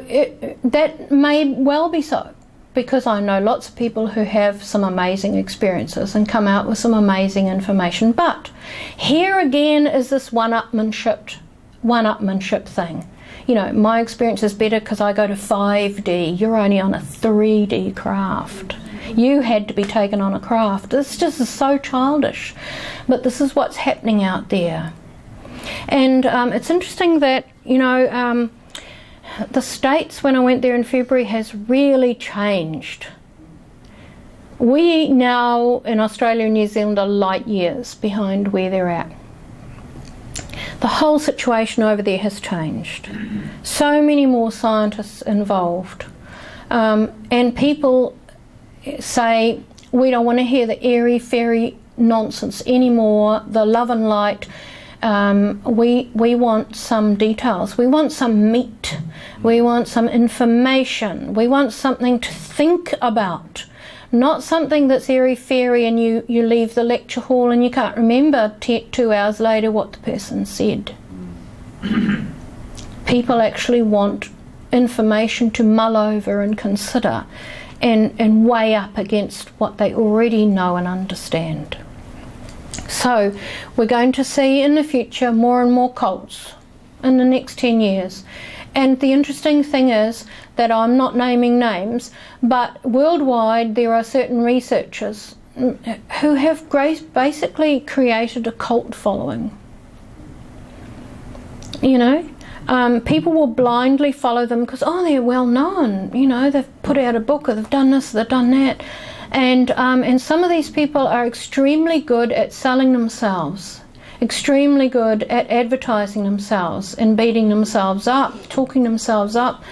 Speaker 2: that may well be so, because I know lots of people who have some amazing experiences and come out with some amazing information. But here again is this one-upmanship thing. You know, my experience is better because I go to 5D. You're only on a 3D craft. You had to be taken on a craft. This just is so childish. But this is what's happening out there. And it's interesting that, you know, the States, when I went there in February, has really changed. We now in Australia and New Zealand are light years behind where they're at. The whole situation over there has changed. So many more scientists involved. And people say, we don't want to hear the airy-fairy nonsense anymore, the love and light. We want some details. We want some meat. We want some information. We want something to think about. Not something that's airy-fairy and you leave the lecture hall and you can't remember 2 hours later what the person said. People actually want information to mull over and consider and weigh up against what they already know and understand. So we're going to see in the future more and more cults in the next 10 years. And the interesting thing is that I'm not naming names, but worldwide there are certain researchers who have basically created a cult following. You know, people will blindly follow them because, oh, they're well known. You know, they've put out a book or they've done this, they've done that. And some of these people are extremely good at selling themselves, extremely good at advertising themselves and beating themselves up, talking themselves up,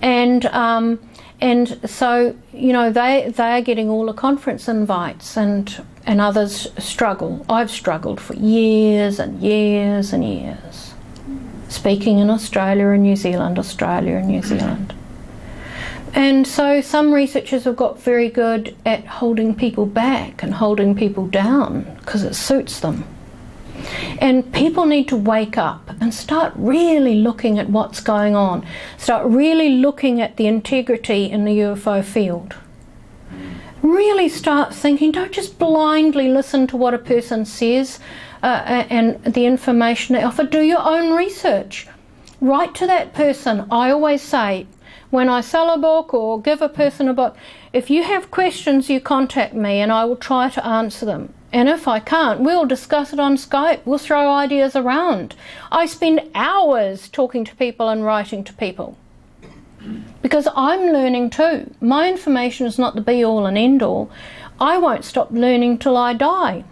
Speaker 2: and so, you know, they are getting all the conference invites, and others struggle. I've struggled for years and years and years, speaking in Australia and New Zealand, Australia and New Zealand. And so some researchers have got very good at holding people back and holding people down because it suits them. And people need to wake up and start really looking at what's going on. Start really looking at the integrity in the UFO field. Really start thinking, don't just blindly listen to what a person says and the information they offer. Do your own research. Write to that person. I always say, when I sell a book or give a person a book, if you have questions, you contact me and I will try to answer them. And if I can't, we'll discuss it on Skype. We'll throw ideas around. I spend hours talking to people and writing to people because I'm learning too. My information is not the be-all and end-all. I won't stop learning till I die.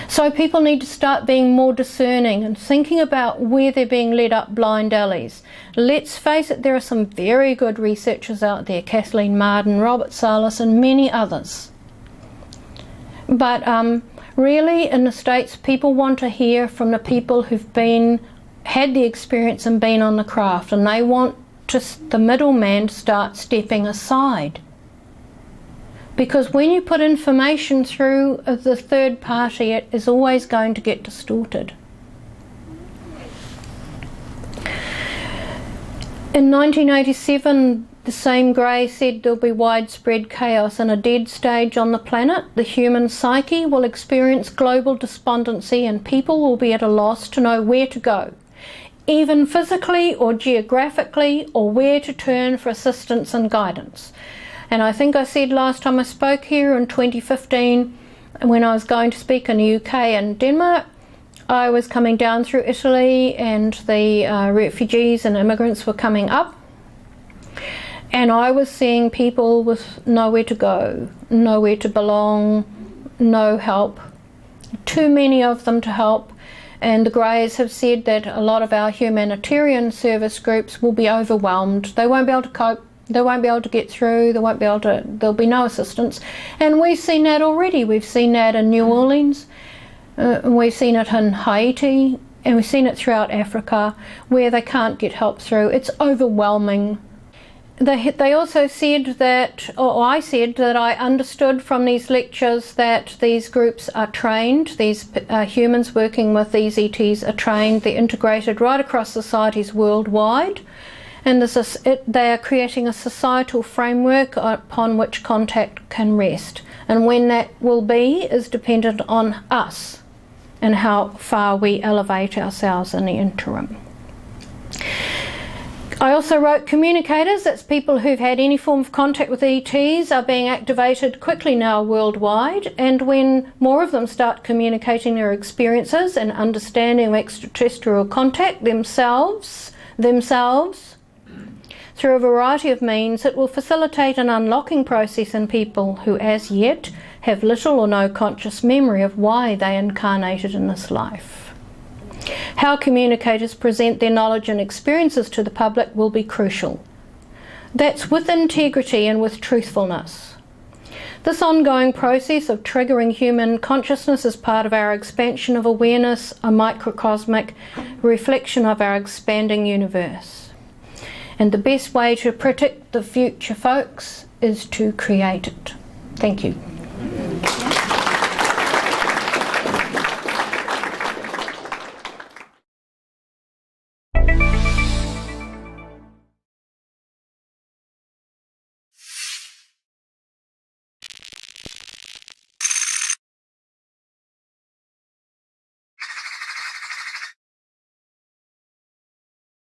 Speaker 2: So people need to start being more discerning and thinking about where they're being led up blind alleys. Let's face it, there are some very good researchers out there, Kathleen Marden, Robert Salas and many others. But really in the States, people want to hear from the people who've had the experience and been on the craft, and they want the middleman to start stepping aside. Because when you put information through the third party, it is always going to get distorted. In 1987, the same Gray said there'll be widespread chaos and a dead stage on the planet. The human psyche will experience global despondency and people will be at a loss to know where to go, even physically or geographically, or where to turn for assistance and guidance. And I think I said last time I spoke here in 2015, when I was going to speak in the UK and Denmark, I was coming down through Italy and the refugees and immigrants were coming up. And I was seeing people with nowhere to go, nowhere to belong, no help, too many of them to help. And the Greys have said that a lot of our humanitarian service groups will be overwhelmed. They won't be able to cope. They won't be able to get through. There'll be no assistance. And we've seen that already. We've seen that in New Orleans. We've seen it in Haiti. And we've seen it throughout Africa where they can't get help through. It's overwhelming. they also said that, or I said that I understood from these lectures that these groups are trained, these humans working with these ETs are trained, they're integrated right across societies worldwide, and they are creating a societal framework upon which contact can rest. And when that will be is dependent on us and how far we elevate ourselves in the interim. I also wrote communicators, that's people who've had any form of contact with ETs, are being activated quickly now worldwide, and when more of them start communicating their experiences and understanding of extraterrestrial contact themselves through a variety of means, it will facilitate an unlocking process in people who as yet have little or no conscious memory of why they incarnated in this life. How communicators present their knowledge and experiences to the public will be crucial. That's with integrity and with truthfulness. This ongoing process of triggering human consciousness is part of our expansion of awareness, a microcosmic reflection of our expanding universe. And the best way to predict the future, folks, is to create it. Thank you.